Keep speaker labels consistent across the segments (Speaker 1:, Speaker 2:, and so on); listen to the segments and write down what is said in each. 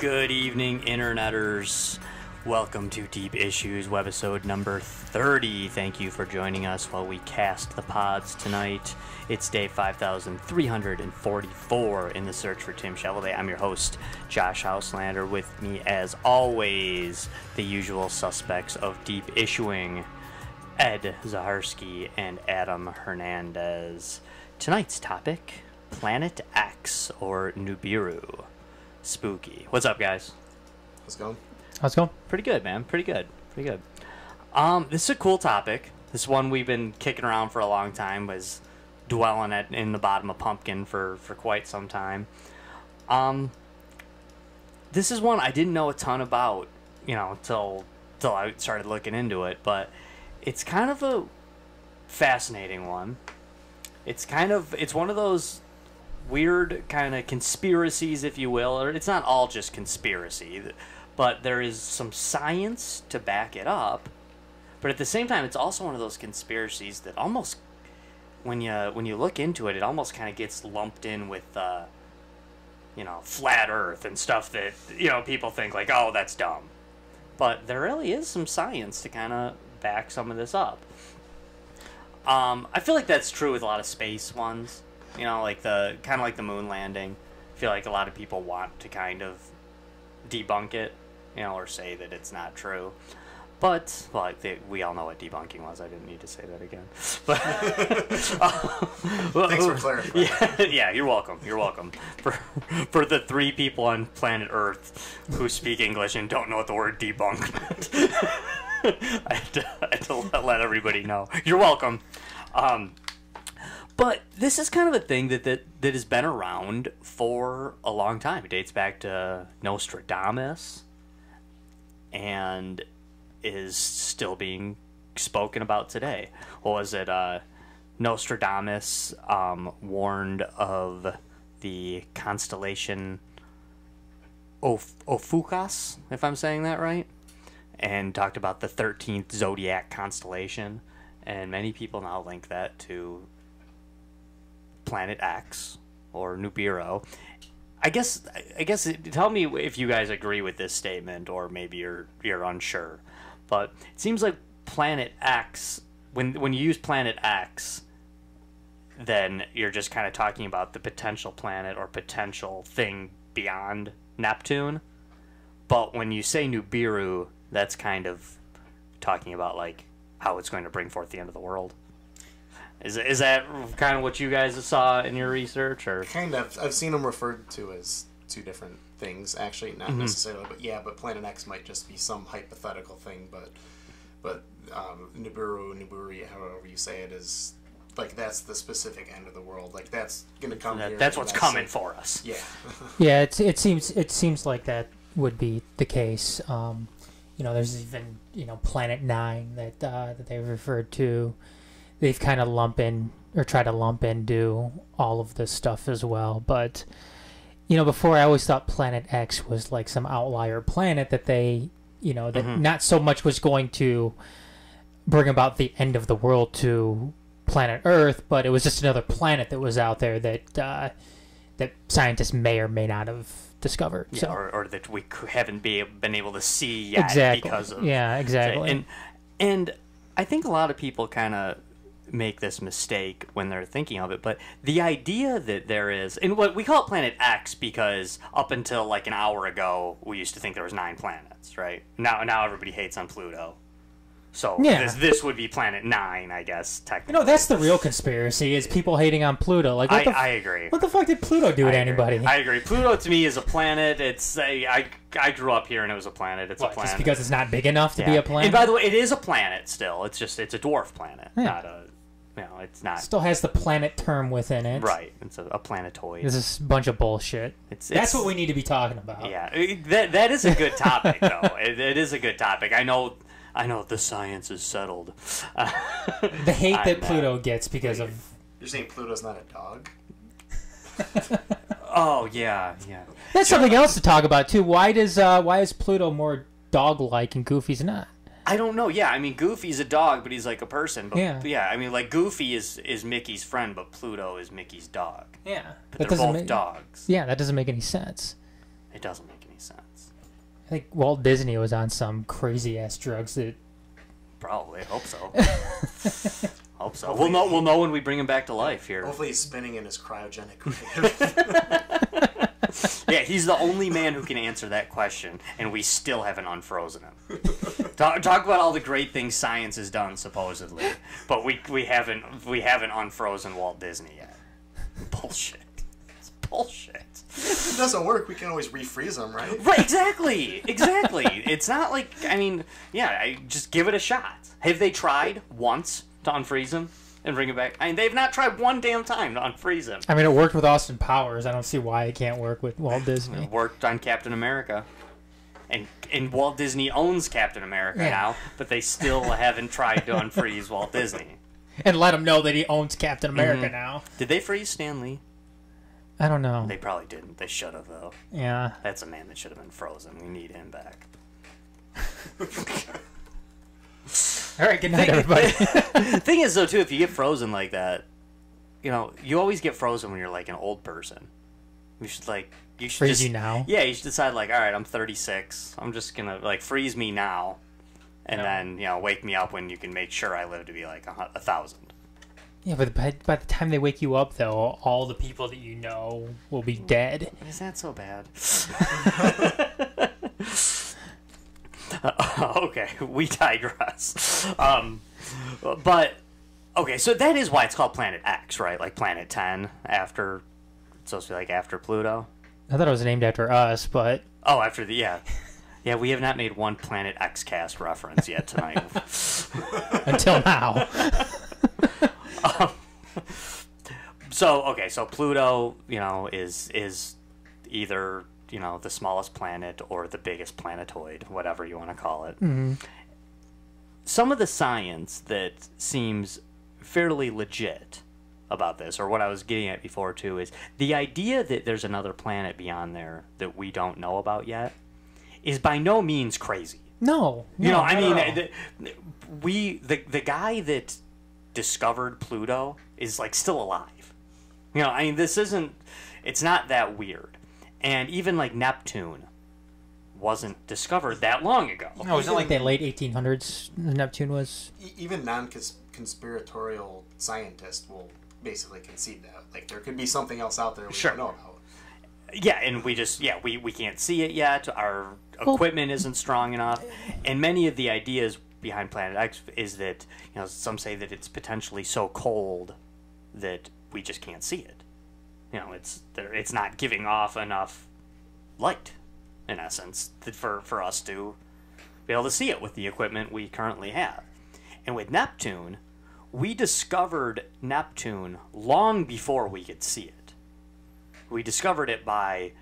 Speaker 1: Good evening, Interneters. Welcome to Deep Issues, webisode number 30. Thank you for joining us while we cast the pods tonight. It's day 5,344 in the search for Tim Shovelday. I'm your host, Josh Houslander. With me, as always, the usual suspects of deep issuing, Ed Zaharsky and Adam Hernandez. Tonight's topic, Planet X or Nibiru. Spooky. What's up, guys?
Speaker 2: How's it going?
Speaker 3: How's it going?
Speaker 1: Pretty good, man. Pretty good. Pretty good. This is a cool topic. This one we've been kicking around for a long time, was dwelling in the bottom of Pumpkin for quite some time. This is one I didn't know a ton about, until I started looking into it, but it's kind of a fascinating one. It's one of those weird kind of conspiracies, if you will, or it's not all just conspiracy, but there is some science to back it up. But at the same time, it's also one of those conspiracies that almost, when you look into it, it almost kind of gets lumped in with, flat Earth and stuff that, people think like, oh, that's dumb. But there really is some science to kind of back some of this up. I feel like that's true with a lot of space ones. Like the moon landing. I feel like a lot of people want to kind of debunk it, or say that it's not true. But, we all know what debunking was. I didn't need to say that again. But
Speaker 2: thanks for clarifying.
Speaker 1: Yeah, you're welcome. You're welcome. For the 3 people on planet Earth who speak English and don't know what the word debunk meant, I had to let everybody know. You're welcome. But this is kind of a thing that has been around for a long time. It dates back to Nostradamus and is still being spoken about today. What was it? Nostradamus warned of the constellation Ophiuchus, if I'm saying that right, and talked about the 13th zodiac constellation. And many people now link that to Planet X or Nibiru. I guess tell me if you guys agree with this statement, or maybe you're unsure. But it seems like Planet X, when you use Planet X, then you're just kind of talking about the potential planet or potential thing beyond Neptune. But when you say Nibiru, that's kind of talking about like how it's going to bring forth the end of the world. Is that kind of what you guys saw in your research, or
Speaker 2: kind of? I've seen them referred to as 2 different things, actually, not necessarily, but yeah. But Planet X might just be some hypothetical thing, but Nibiru, however you say it, is like that's the specific end of the world. Like that's gonna come.
Speaker 1: That's what's coming for us.
Speaker 2: Yeah.
Speaker 3: Yeah, it seems like that would be the case. There's even Planet 9 that they referred to. They've kind of tried to lump into all of this stuff as well. But, before I always thought Planet X was like some outlier planet that they, that not so much was going to bring about the end of the world to planet Earth, but it was just another planet that was out there that that scientists may or may not have discovered.
Speaker 1: Yeah,
Speaker 3: so.
Speaker 1: or that we haven't been able to see yet.
Speaker 3: Exactly.
Speaker 1: Because of...
Speaker 3: Yeah, exactly.
Speaker 1: And I think a lot of people kind of make this mistake when they're thinking of it, but the idea that there is, and what we call it Planet X because up until like an hour ago we used to think there was 9 planets, right? Now everybody hates on Pluto, so yeah. This would be Planet 9, I guess, technically.
Speaker 3: That's the real conspiracy, is people hating on Pluto. Like,
Speaker 1: I agree.
Speaker 3: What the fuck did Pluto do to anybody?
Speaker 1: I agree. Pluto to me is a planet. I grew up here and it was a planet. It's a planet.
Speaker 3: Just because it's not big enough to be a planet?
Speaker 1: And by the way, it is a planet still. It's a dwarf planet, not a... it's not.
Speaker 3: Still has the planet term within it.
Speaker 1: Right. It's a planetoid.
Speaker 3: This is a bunch of bullshit. That's what we need to be talking about.
Speaker 1: Yeah. That is a good topic, though. It is a good topic. I know the science is settled.
Speaker 3: The hate that Pluto gets because of...
Speaker 2: You're saying Pluto's not a dog?
Speaker 1: Oh, yeah.
Speaker 3: That's something else to talk about, too. Why is Pluto more dog-like and Goofy's not?
Speaker 1: I don't know. Yeah, I mean, Goofy's a dog, but he's like a person. But yeah, I mean, like Goofy is Mickey's friend, but Pluto is Mickey's dog.
Speaker 3: Yeah,
Speaker 1: but they're both dogs.
Speaker 3: Yeah, that doesn't make any sense.
Speaker 1: It doesn't make any sense.
Speaker 3: think Walt Disney was on some crazy ass drugs that.
Speaker 1: Probably. Hope so. Hope so. We'll know when we bring him back to life here.
Speaker 2: Hopefully he's spinning in his cryogenic grave.
Speaker 1: Yeah, he's the only man who can answer that question, and we still haven't unfrozen him. Talk about all the great things science has done, supposedly, but we haven't unfrozen Walt Disney yet. Bullshit. It's bullshit.
Speaker 2: If it doesn't work, we can always refreeze them, right?
Speaker 1: Right, exactly. It's not like, I mean, yeah, I just give it a shot. Have they tried once to unfreeze him and bring it back? I mean, they've not tried one damn time to unfreeze him.
Speaker 3: I mean, it worked with Austin Powers. I don't see why it can't work with Walt Disney.
Speaker 1: It worked on Captain America. And Walt Disney owns Captain America now, but they still haven't tried to unfreeze Walt Disney.
Speaker 3: And let him know that he owns Captain America now.
Speaker 1: Did they freeze Stan Lee?
Speaker 3: I don't know.
Speaker 1: They probably didn't. They should have, though.
Speaker 3: Yeah.
Speaker 1: That's a man that should have been frozen. We need him back.
Speaker 3: All right, good night, everybody.
Speaker 1: Thing is, though, too, if you get frozen like that, you know, you always get frozen when you're like an old person. You should
Speaker 3: freeze
Speaker 1: just,
Speaker 3: you now.
Speaker 1: Yeah, you should decide like, all right, I'm 36. I'm just gonna like freeze me now, and then wake me up when you can make sure I live to be like 1,000. Yeah,
Speaker 3: but by the time they wake you up, though, all the people that you know will be dead.
Speaker 1: Is that so bad? Okay, we digress. But okay, so that is why it's called Planet X, right? Like Planet 10 after, it's supposed to be like after Pluto.
Speaker 3: I thought it was named after us, but
Speaker 1: after the yeah. We have not made one Planet X cast reference yet tonight.
Speaker 3: Until now.
Speaker 1: So Pluto, is either the smallest planet or the biggest planetoid, whatever you want to call it.
Speaker 3: Mm-hmm.
Speaker 1: Some of the science that seems fairly legit about this, or what I was getting at before too, is the idea that there's another planet beyond there that we don't know about yet is by no means crazy.
Speaker 3: No.
Speaker 1: The guy that discovered Pluto is like still alive. It's not that weird. And even like Neptune wasn't discovered that long ago.
Speaker 3: No, wasn't it like the late 1800s Neptune was?
Speaker 2: Even non-conspiratorial scientists will basically concede that. Like, there could be something else out there we don't know about.
Speaker 1: Yeah, and we can't see it yet. Our equipment isn't strong enough. And many of the ideas behind Planet X is that, some say that it's potentially so cold that we just can't see it. It's not giving off enough light, in essence, for us to be able to see it with the equipment we currently have. And with Neptune, we discovered Neptune long before we could see it. We discovered it by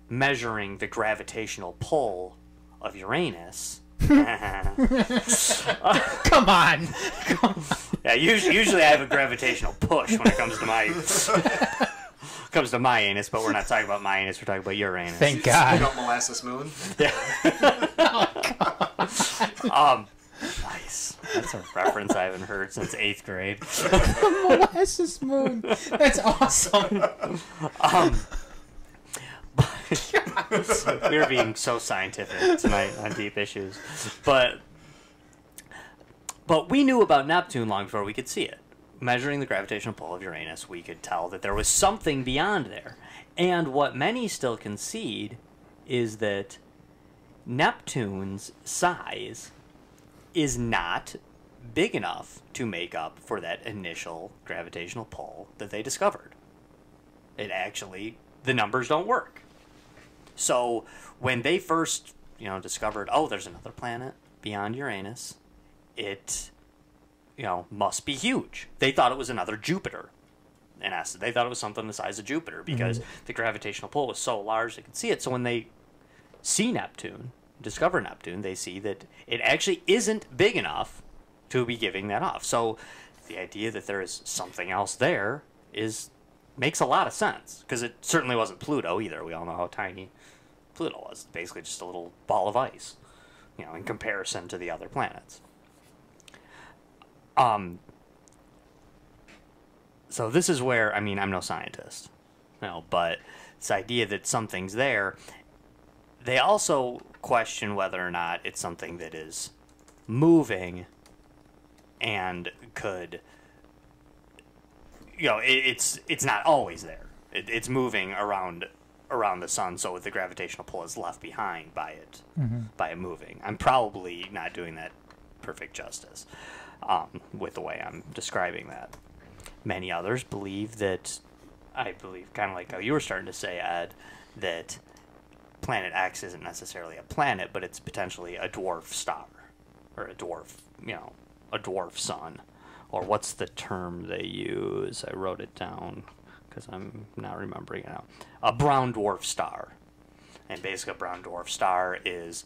Speaker 1: measuring the gravitational pull of Uranus.
Speaker 3: Come on.
Speaker 1: Yeah, usually I have a gravitational push when it comes to my anus, but we're not talking about my anus, we're talking about your anus.
Speaker 3: Thank God.
Speaker 2: You got Molasses Moon?
Speaker 1: Yeah. Nice. That's a reference I haven't heard since 8th grade.
Speaker 3: Molasses Moon. That's awesome.
Speaker 1: We're being so scientific tonight on Deep Issues. But we knew about Neptune long before we could see it. Measuring the gravitational pull of Uranus, we could tell that there was something beyond there. And what many still concede is that Neptune's size is not big enough to make up for that initial gravitational pull that they discovered. The numbers don't work. So when they first, discovered, there's another planet beyond Uranus, it must be huge. They thought it was another Jupiter. In essence, they thought it was something the size of Jupiter because the gravitational pull was so large they could see it. So when they see Neptune, discover Neptune, they see that it actually isn't big enough to be giving that off. So the idea that there is something else there makes a lot of sense, because it certainly wasn't Pluto either. We all know how tiny Pluto was. Basically just a little ball of ice, in comparison to the other planets. So this is where, I'm no scientist, but this idea that something's there, they also question whether or not it's something that is moving and could, it's not always there. It's moving around the sun, so the gravitational pull is left behind by it, by it moving. I'm probably not doing that perfect justice with the way I'm describing that. Many others believe that, I believe, kind of like how you were starting to say, Ed, that Planet X isn't necessarily a planet, but it's potentially a dwarf star, or a dwarf sun. Or what's the term they use? I wrote it down because I'm not remembering it now. A brown dwarf star. And basically a brown dwarf star is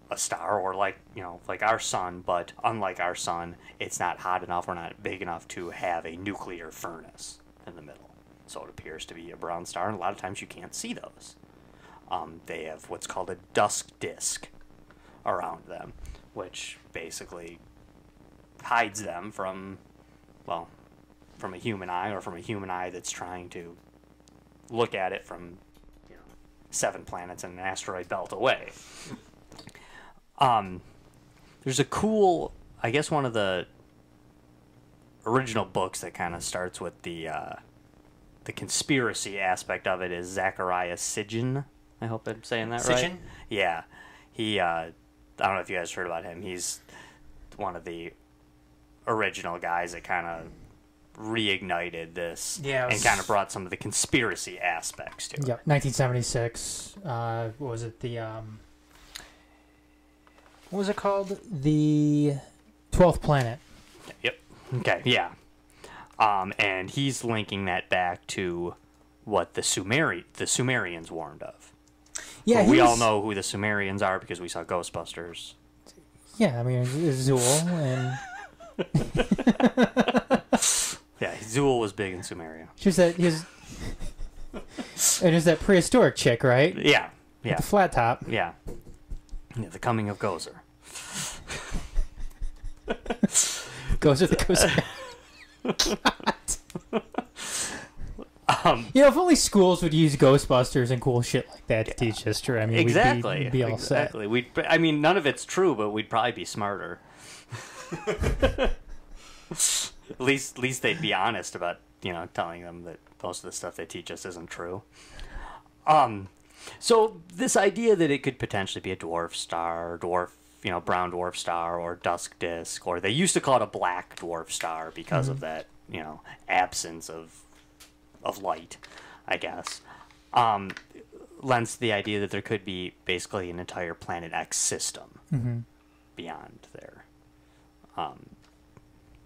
Speaker 1: a star, or like our sun, but unlike our sun, it's not hot enough or not big enough to have a nuclear furnace in the middle. So it appears to be a brown star, and a lot of times you can't see those. They have what's called a dusk disk around them, which basically hides them from a human eye, or from a human eye that's trying to look at it from 7 planets and an asteroid belt away. There's a cool, I guess one of the original books that kind of starts with the conspiracy aspect of it is Zachariah Sitchin. I hope I'm saying that right.
Speaker 3: Sitchin?
Speaker 1: Yeah. He, I don't know if you guys heard about him. He's one of the original guys that kind of reignited this and kind of brought some of the conspiracy aspects to it.
Speaker 3: Yeah, 1976. What was it? What was it called? The 12th Planet.
Speaker 1: Yep. Okay, yeah. And he's linking that back to what the Sumerians warned of. Yeah, we all know who the Sumerians are because we saw Ghostbusters.
Speaker 3: Yeah, I mean, Zool and...
Speaker 1: Yeah, Zool was big in Sumeria.
Speaker 3: And there's that prehistoric chick, right?
Speaker 1: Yeah.
Speaker 3: With the flat top.
Speaker 1: Yeah. Yeah, the coming of Gozer.
Speaker 3: Gozer the Gozer. If only schools would use Ghostbusters and cool shit like that to teach history. I mean, we'd be all set.
Speaker 1: None of it's true, but we'd probably be smarter. At least they'd be honest about, telling them that most of the stuff they teach us isn't true. So this idea that it could potentially be a dwarf star, brown dwarf star, or dusk disk, or they used to call it a black dwarf star because of that, absence of light, I guess, lends to the idea that there could be basically an entire Planet X system beyond there.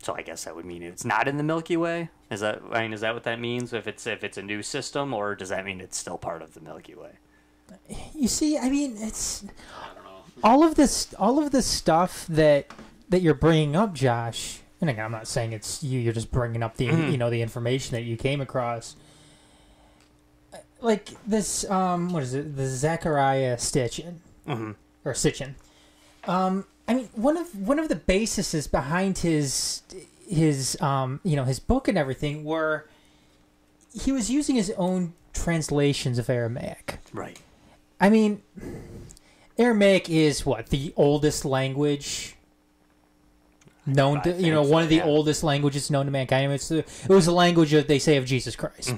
Speaker 1: So I guess that would mean it's not in the Milky Way. Is that what that means? If it's a new system, or does that mean it's still part of the Milky Way?
Speaker 3: You see, I mean, it's all of this stuff that you're bringing up, Josh. And again, I'm not saying it's you. You're just bringing up the the information that you came across. Like this, what is it? The Zachariah Sitchin, or Sitchin. I mean, one of the bases behind his book and everything were he was using his own translations of Aramaic.
Speaker 1: Right.
Speaker 3: I mean, Aramaic is the oldest language known to one of the oldest languages known to mankind. It was the language they say of Jesus Christ.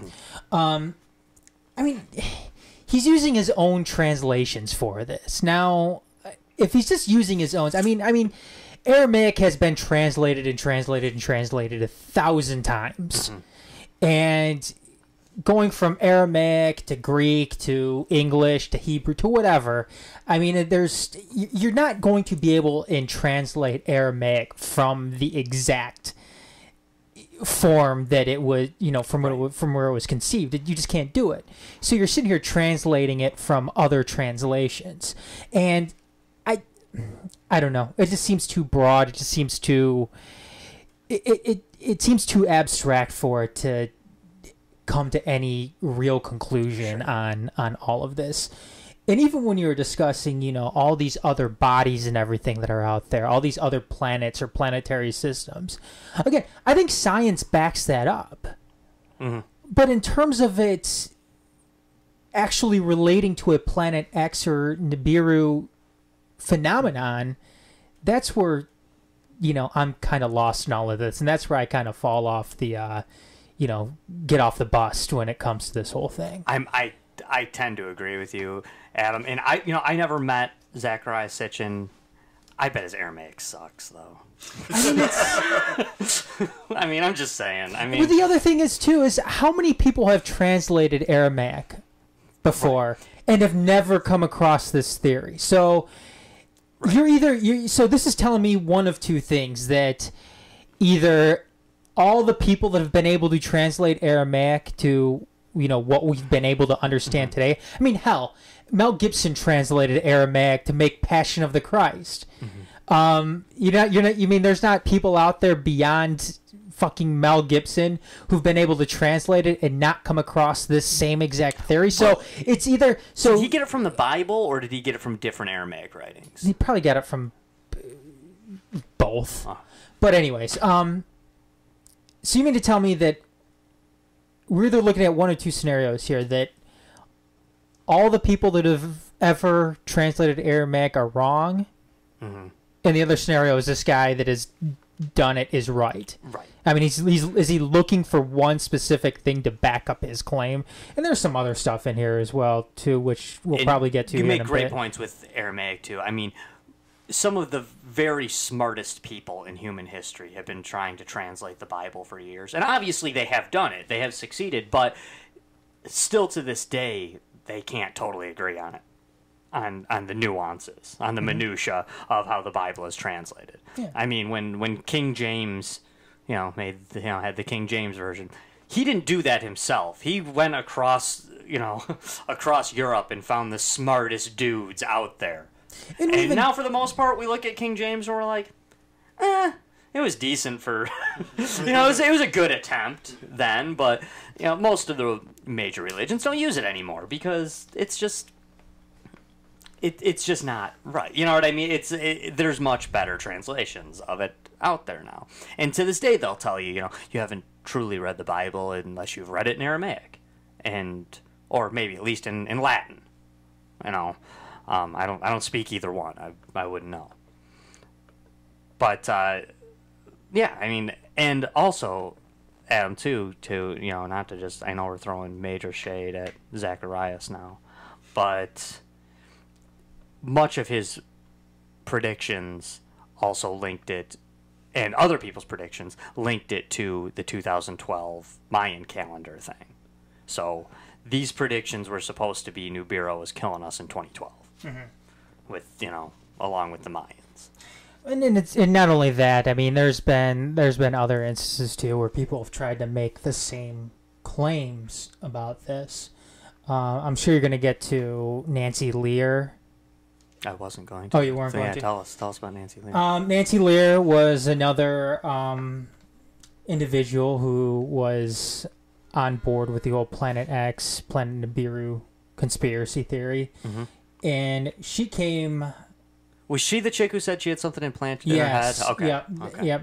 Speaker 3: I mean, he's using his own translations for this. Now, if he's just using his own, I mean, Aramaic has been translated 1,000 times, and going from Aramaic to Greek to English to Hebrew to whatever, I mean, you're not going to be able to translate Aramaic from the exact form that it was, from where it was conceived. You just can't do it. So you're sitting here translating it from other translations, and I don't know. It just seems too broad. It just seems too. It seems too abstract for it to come to any real conclusion on all of this. And even when you were discussing, all these other bodies and everything that are out there, all these other planets or planetary systems, again, I think science backs that up. But in terms of it actually relating to a Planet X or Nibiru phenomenon, that's where, I'm kind of lost in all of this, and that's where I kind of fall off the, get off the bus when it comes to this whole thing.
Speaker 1: I tend to agree with you, Adam, and I never met Zachariah Sitchin. I bet his Aramaic sucks, though. I mean, I'm just saying.
Speaker 3: Well, the other thing is too is how many people have translated Aramaic before and have never come across this theory. So so this is telling me one of two things, that either all the people that have been able to translate Aramaic to what we've been able to understand today. I mean, hell, Mel Gibson translated Aramaic to make Passion of the Christ. You mean there's not people out there beyond fucking Mel Gibson who've been able to translate it and not come across this same exact theory? So it's either
Speaker 1: did he get it from the Bible or did he get it from different Aramaic writings?
Speaker 3: He probably got it from both. But anyways, so you mean to tell me that we're either looking at one or two scenarios here, that all the people that have ever translated Aramaic are wrong, and the other scenario is this guy that has done it is right.
Speaker 1: Right.
Speaker 3: I mean, is he looking for one specific thing to back up his claim? And there's some other stuff in here as well too, which we'll probably get to.
Speaker 1: You make great points with Aramaic too. I mean, some of the very smartest people in human history have been trying to translate the Bible for years, and obviously they have done it. They have succeeded, but still to this day, they can't totally agree on it, on the nuances, on the minutia of how the Bible is translated.
Speaker 3: Yeah.
Speaker 1: I mean, when King James, had the King James version, he didn't do that himself. He went across Europe and found the smartest dudes out there. And now, for the most part, we look at King James and we're like, it was decent for, it was a good attempt then, but, most of the major religions don't use it anymore because it's just not right. You know what I mean? There's much better translations of it out there now. And to this day, they'll tell you, you haven't truly read the Bible unless you've read it in Aramaic, or maybe at least in Latin. I don't speak either one. I wouldn't know. But yeah, I mean, and also, Adam, too, not to just, I know we're throwing major shade at Zacharias now, but much of his predictions also linked it, and other people's predictions linked it to the 2012 Mayan calendar thing. So these predictions were supposed to be Nibiru was killing us in 2012, with along with the Mayans.
Speaker 3: And not only that, I mean, there's been other instances too where people have tried to make the same claims about this. I'm sure you're going to get to Nancy Lear.
Speaker 1: I wasn't going to.
Speaker 3: Oh, you weren't going to?
Speaker 1: Tell us about Nancy Lear.
Speaker 3: Nancy Lear was another individual who was on board with the whole Planet X, Planet Nibiru conspiracy theory. And she came...
Speaker 1: Was she the chick who said she had something implanted in her head? Okay.
Speaker 3: Yep.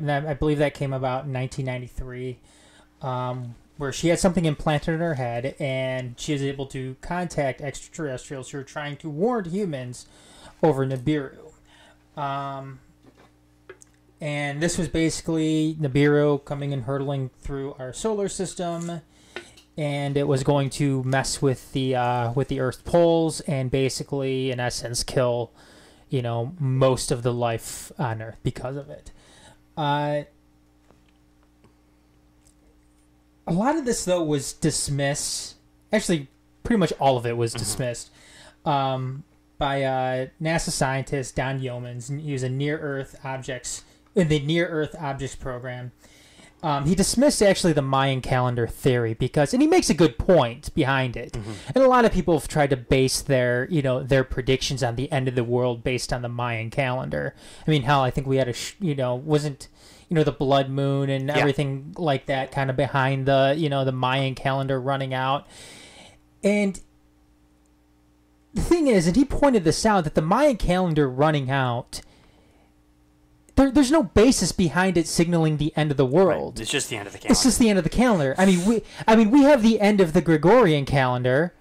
Speaker 3: And I believe that came about in 1993, where she had something implanted in her head, and she was able to contact extraterrestrials who were trying to warn humans over Nibiru. And this was basically Nibiru coming and hurtling through our solar system, and it was going to mess with the Earth's poles and basically, in essence, kill most of the life on Earth because of it. A lot of this, though, was dismissed. Actually, pretty much all of it was dismissed by NASA scientist Don Yeomans. He was in the Near Earth Objects program. He dismissed actually the Mayan calendar theory and he makes a good point behind it. And a lot of people have tried to base their predictions on the end of the world based on the Mayan calendar. I mean, hell, I think we had wasn't the blood moon and everything like that kind of behind the Mayan calendar running out. And the thing is, and he pointed this out, that the Mayan calendar running out, there's no basis behind it signaling the end of the world.
Speaker 1: Right. It's just the end of the calendar.
Speaker 3: It's just the end of the calendar. I mean, we have the end of the Gregorian calendar,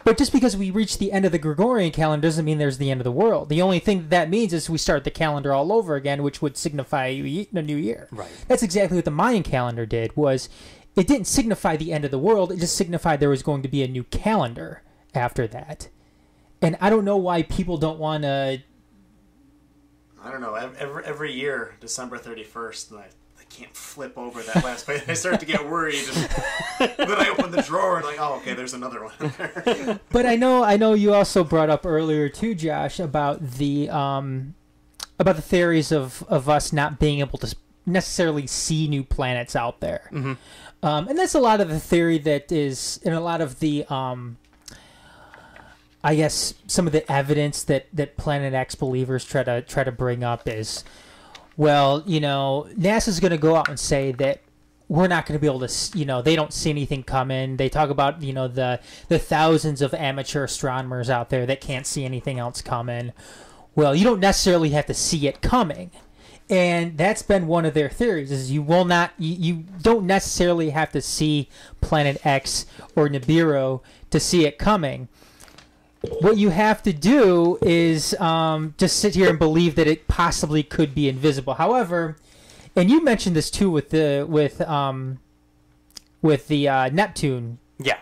Speaker 3: But just because we reach the end of the Gregorian calendar doesn't mean there's the end of the world. The only thing that means is we start the calendar all over again, which would signify a new year.
Speaker 1: Right.
Speaker 3: That's exactly what the Mayan calendar did. Was it didn't signify the end of the world. It just signified there was going to be a new calendar after that. And I don't know why people don't want to...
Speaker 2: I don't know. Every year, December 31st, I can't flip over that last page. I start to get worried. And then I open the drawer and like, oh, okay, there's another one in there.
Speaker 3: But I know you also brought up earlier too, Josh, about the theories of us not being able to necessarily see new planets out there.
Speaker 1: Mm-hmm.
Speaker 3: And that's a lot of the theory that is, and a lot of the, I guess, some of the evidence that Planet X believers try to bring up is, well, NASA's going to go out and say that we're not going to be able to, they don't see anything coming. They talk about, the thousands of amateur astronomers out there that can't see anything else coming. Well, you don't necessarily have to see it coming. And that's been one of their theories, is you don't necessarily have to see Planet X or Nibiru to see it coming. What you have to do is just sit here and believe that it possibly could be invisible. However, and you mentioned this too with the Neptune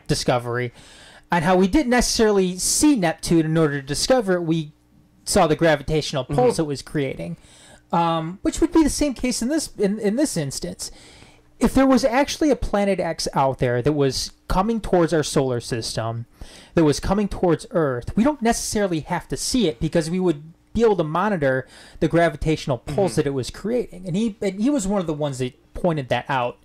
Speaker 3: discovery, and how we didn't necessarily see Neptune in order to discover it. We saw the gravitational pulls it was creating, which would be the same case in this instance. If there was actually a Planet X out there that was coming towards our solar system, that was coming towards Earth, we don't necessarily have to see it because we would be able to monitor the gravitational pulse that it was creating. And he was one of the ones that pointed that out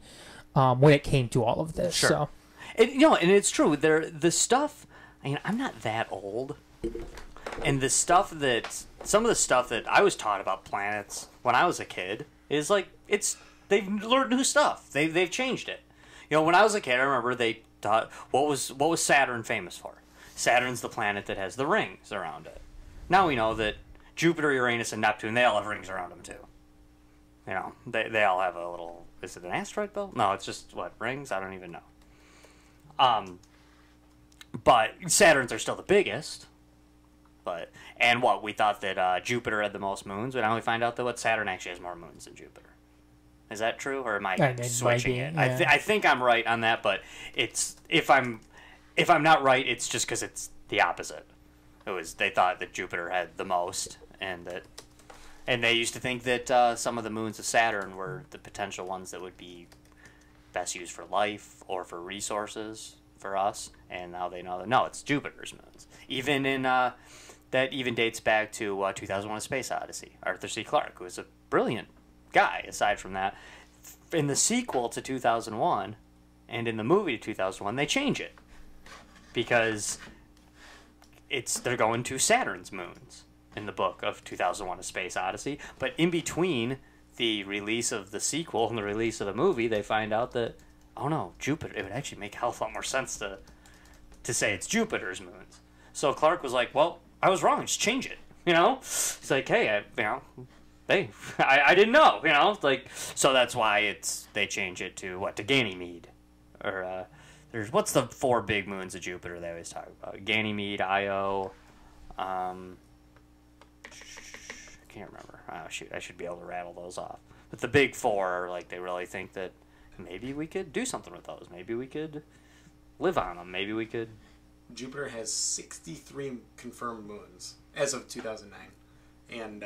Speaker 3: when it came to all of this.
Speaker 1: Sure.
Speaker 3: So.
Speaker 1: And it's true. The stuff. I mean, I'm not that old, and some of the stuff that I was taught about planets when I was a kid is like they've learned new stuff. They've changed it. When I was a kid, I remember they taught what was Saturn famous for. Saturn's the planet that has the rings around it. Now we know that Jupiter, Uranus, and Neptune, they all have rings around them too. They all have a little. Is it an asteroid belt? No, it's just rings. I don't even know. But Saturn's are still the biggest. And we thought that Jupiter had the most moons, but now we find out that Saturn actually has more moons than Jupiter. Is that true, or am I switching it?
Speaker 3: Yeah.
Speaker 1: I think I'm right on that, but if I'm not right, it's just because it's the opposite. They thought that Jupiter had the most, and they used to think that some of the moons of Saturn were the potential ones that would be best used for life or for resources for us, and now they know that no, it's Jupiter's moons. Even in that even dates back to 2001: A Space Odyssey. Arthur C. Clarke, who was a brilliant guy. Aside from that, in the sequel to 2001 and in the movie to 2001, they change it because they're going to Saturn's moons in the book of 2001: A Space Odyssey. But in between the release of the sequel and the release of the movie, they find out that, oh no, Jupiter. It would actually make a hell of a lot more sense to say it's Jupiter's moons. So Clark was like, well, I was wrong. Just change it. It's like, hey, I didn't know. So that's why they change it to Ganymede, or what's the 4 big moons of Jupiter they always talk about? Ganymede, Io, I can't remember. Oh shoot, I should be able to rattle those off. But the big 4 are they really think that maybe we could do something with those. Maybe we could live on them. Maybe we could.
Speaker 2: Jupiter has 63 confirmed moons as of 2009, and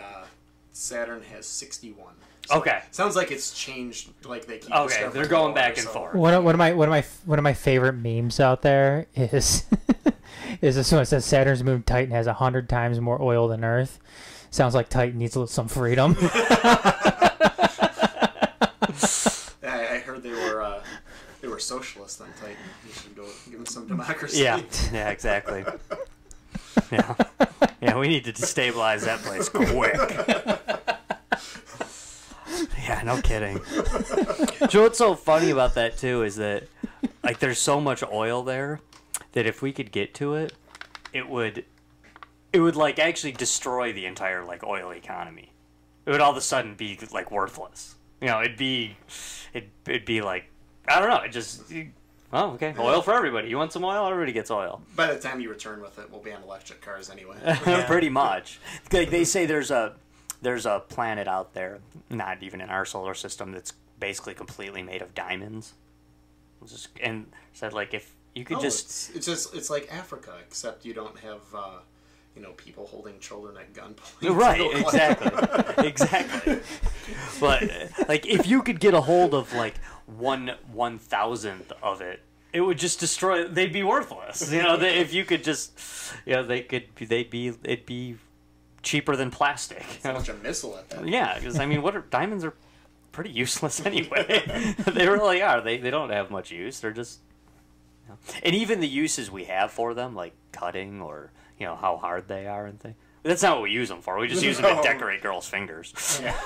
Speaker 2: Saturn has 61. So
Speaker 1: okay.
Speaker 2: Sounds like it's changed. They keep.
Speaker 1: Okay, they're going back and forth.
Speaker 3: One of my favorite memes out there is this one that says Saturn's moon Titan has 100 times more oil than Earth. Sounds like Titan needs some freedom.
Speaker 2: I heard they were socialists on Titan. You should go give them some democracy.
Speaker 1: Yeah, exactly. Yeah, we need to destabilize that place quick. Yeah, no kidding. So what's so funny about that too is that there's so much oil there that if we could get to it, it would actually destroy the entire oil economy. It would all of a sudden be worthless. It'd be I don't know. Oh, okay. Oil for everybody. You want some oil? Everybody gets oil.
Speaker 2: By the time you return with it, we'll be on electric cars anyway.
Speaker 1: Pretty much. They say there's a planet out there, not even in our solar system, that's basically completely made of diamonds. And said, like, if you could
Speaker 2: it's like Africa, except you don't have people holding children at gunpoint.
Speaker 1: Right, exactly. But like, if you could get a hold of like 1/1000th of it, it would just destroy. They'd be worthless. If you could just, it'd be cheaper than plastic.
Speaker 2: It's a bunch of missile at that.
Speaker 1: Yeah, because diamonds are pretty useless anyway. They really are. They don't have much use. They're just, and even the uses we have for them, like cutting or how hard they are and things. That's not what we use them for. We just use them to decorate girls' fingers.
Speaker 2: Yeah.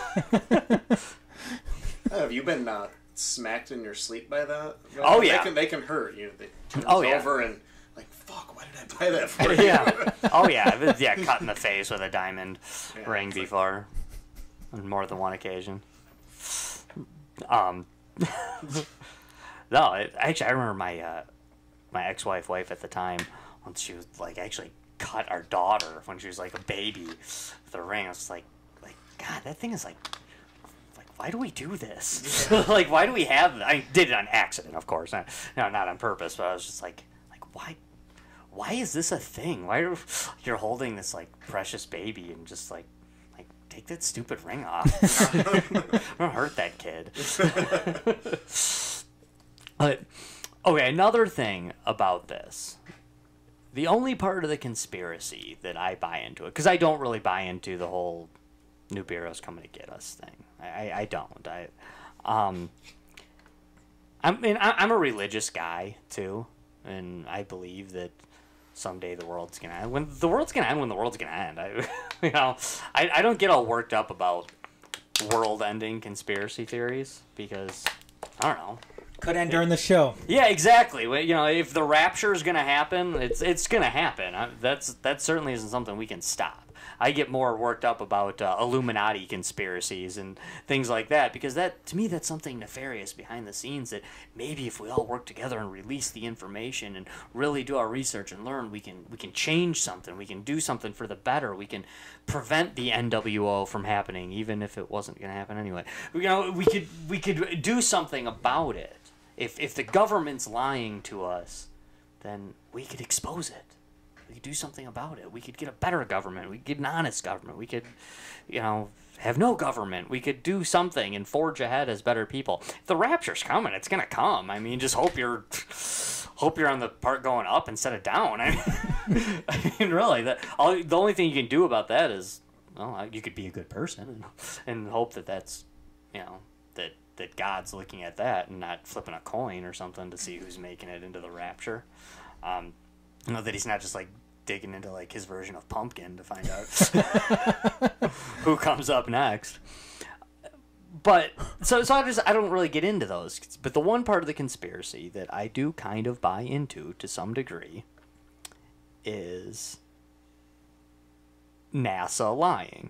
Speaker 2: Have you been smacked in your sleep by that?
Speaker 1: Oh yeah,
Speaker 2: they can hurt you. They turn
Speaker 1: yeah.
Speaker 2: over and like, fuck, why did I buy that for you?
Speaker 1: Yeah. Oh yeah, cut in the face with a diamond ring before, on more than one occasion. No, actually, I remember my ex-wife at the time, when she was like actually cut our daughter when she was like a baby with a ring. I was like, God, that thing is like, why do we do this? Yeah. Like, why do we have? I did it on accident, of course, not on purpose. But I was just like, why is this a thing? Why are you're holding this like precious baby and just like take that stupid ring off? Don't hurt that kid. But okay, another thing about this. The only part of the conspiracy that I buy into it, because I don't really buy into the whole Nibiru's coming to get us thing. I don't. I'm a religious guy too, and I believe that someday the world's gonna end. When the world's gonna end, I don't get all worked up about world-ending conspiracy theories because I don't know.
Speaker 3: Could end during the show.
Speaker 1: Yeah, exactly. If the rapture is going to happen, it's going to happen. That certainly isn't something we can stop. I get more worked up about Illuminati conspiracies and things like that because to me that's something nefarious behind the scenes that maybe if we all work together and release the information and really do our research and learn, we can change something. We can do something for the better. We can prevent the NWO from happening, even if it wasn't going to happen anyway. We could do something about it. If the government's lying to us, then we could expose it. We could do something about it. We could get a better government. We could get an honest government. We could, have no government. We could do something and forge ahead as better people. If the rapture's coming, it's gonna come. I mean, just hope you're on the part going up instead of down. I mean really, the only thing you can do about that is, you could be a good person and hope that's, that God's looking at that and not flipping a coin or something to see who's making it into the rapture. That he's not just like digging into like his version of Pumpkin to find out who comes up next. But so I don't really get into those. But the one part of the conspiracy that I do kind of buy into to some degree is NASA lying.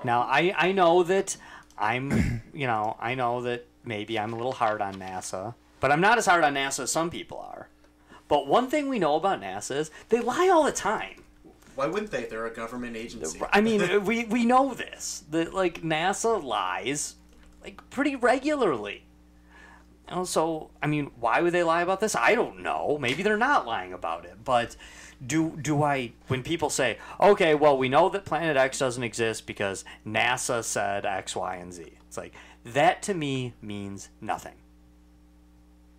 Speaker 1: Now I know that I know that maybe I'm a little hard on NASA, but I'm not as hard on NASA as some people are. But one thing we know about NASA is they lie all the time.
Speaker 2: Why wouldn't they? They're a government agency.
Speaker 1: I mean, we know this. That like NASA lies like pretty regularly. So, I mean, why would they lie about this? I don't know. Maybe they're not lying about it, but when people say, okay, well, we know that Planet X doesn't exist because NASA said X, Y, and Z. It's like, that to me means nothing.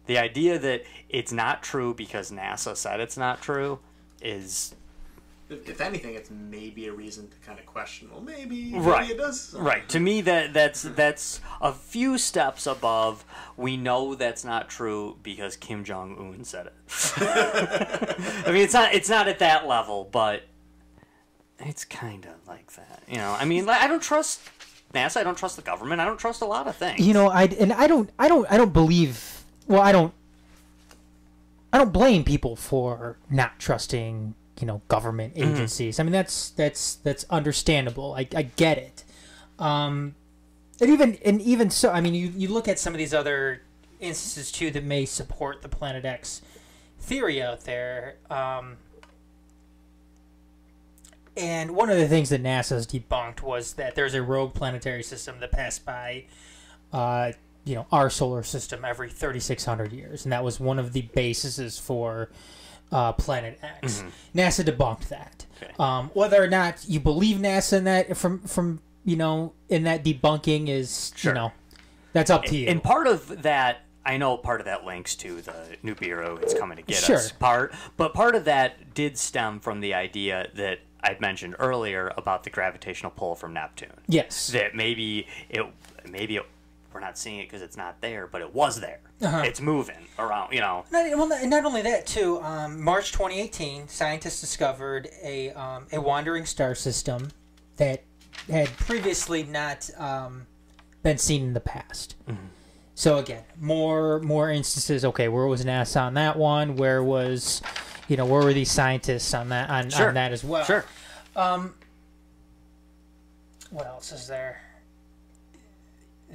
Speaker 1: The idea that it's not true because NASA said it's not true is...
Speaker 2: If anything, it's maybe a reason to kind of question, well, maybe
Speaker 1: right.
Speaker 2: It does.
Speaker 1: Right. To me, that's a few steps above, we know that's not true because Kim Jong-un said it. I mean, it's not at that level, but it's kind of like that. I mean, I don't trust NASA. I don't trust the government. I don't trust a lot of things.
Speaker 3: I don't believe. Well, I don't blame people for not trusting government agencies. Mm-hmm. I mean, that's understandable. I get it. And even so, I mean, you look at some of these other instances too that may support the Planet X theory out there. And one of the things that NASA's debunked was that there's a rogue planetary system that passed by, our solar system every 3,600 years, and that was one of the bases for Planet X. Mm-hmm. NASA debunked that. Okay. Whether or not you believe NASA in that, from in that debunking is
Speaker 1: sure.
Speaker 3: That's up to you.
Speaker 1: And part of that, I know part of that links to the Nibiru, it's coming to get
Speaker 3: sure.
Speaker 1: us but part of that did stem from the idea that I'd mentioned earlier about the gravitational pull from Neptune.
Speaker 3: Yes.
Speaker 1: That maybe we're not seeing it because it's not there, but it was there. Uh-huh. It's moving around,
Speaker 3: Not only that, too. March 2018, scientists discovered a wandering star system that had previously not been seen in the past. Mm-hmm. So again, more instances. Okay, where was NASA on that one? Where was, where were these scientists on that
Speaker 1: sure.
Speaker 3: on that as well?
Speaker 1: Sure.
Speaker 3: What else is there?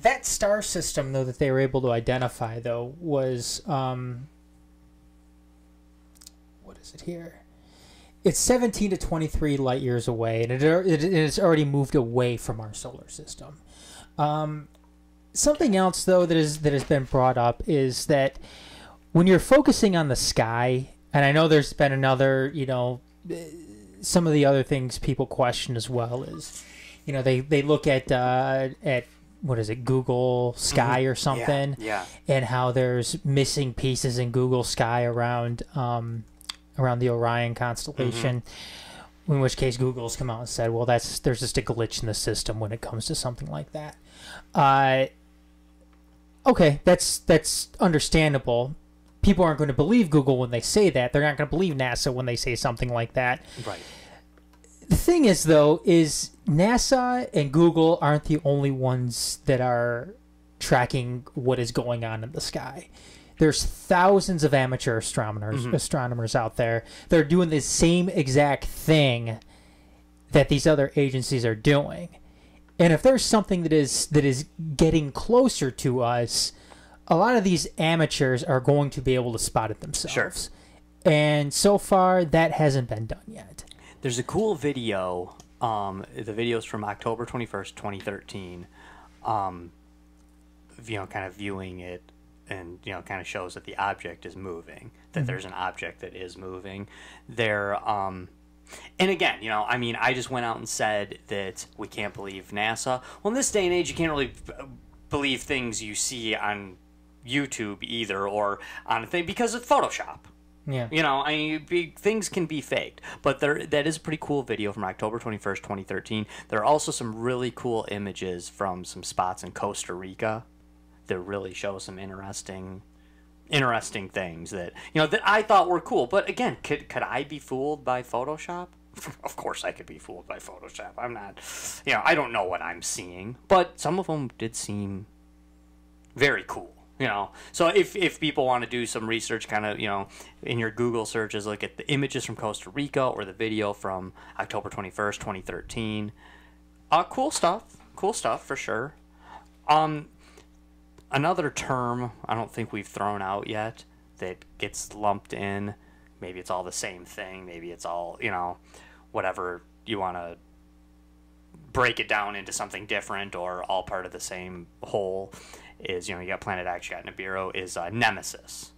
Speaker 3: That star system, though, that they were able to identify, though, was what is it here? It's 17 to 23 light years away, and it has already moved away from our solar system. Something else, though, that has been brought up is that when you're focusing on the sky, and I know there's been another, some of the other things people question as well is, they look at what is it, Google Sky or something,
Speaker 1: yeah.
Speaker 3: and how there's missing pieces in Google Sky around the Orion constellation. Mm-hmm. In which case, Google's come out and said, "Well, there's just a glitch in the system when it comes to something like that." Okay, that's understandable. People aren't going to believe Google when they say that. They're not going to believe NASA when they say something like that.
Speaker 1: Right.
Speaker 3: The thing is, though, is NASA and Google aren't the only ones that are tracking what is going on in the sky. There's thousands of amateur astronomers out there that are doing the same exact thing that these other agencies are doing. And if there's something that is getting closer to us, a lot of these amateurs are going to be able to spot it themselves.
Speaker 1: Sure.
Speaker 3: And so far, that hasn't been done yet.
Speaker 1: There's a cool video. The video's from October 21st, 2013. Kind of viewing it, and kind of shows that the object is moving. That there's an object that is moving. There. And again, I just went out and said that we can't believe NASA. Well, in this day and age, you can't really believe things you see on YouTube either, or on a thing, because it's Photoshop.
Speaker 3: Yeah.
Speaker 1: Things can be faked. But that is a pretty cool video from October 21st, 2013. There are also some really cool images from some spots in Costa Rica that really show some interesting things that that I thought were cool. But again, could I be fooled by Photoshop? Of course I could be fooled by Photoshop. I'm not, I don't know what I'm seeing, but some of them did seem very cool. So if people want to do some research, kind of, in your Google searches, look at the images from Costa Rica or the video from October 21st, 2013. Cool stuff for sure. Another term I don't think we've thrown out yet that gets lumped in, maybe it's all the same thing, maybe it's all, whatever you want to break it down into something different or all part of the same whole, is, you got Planet X, you got Nibiru, is Nemesis,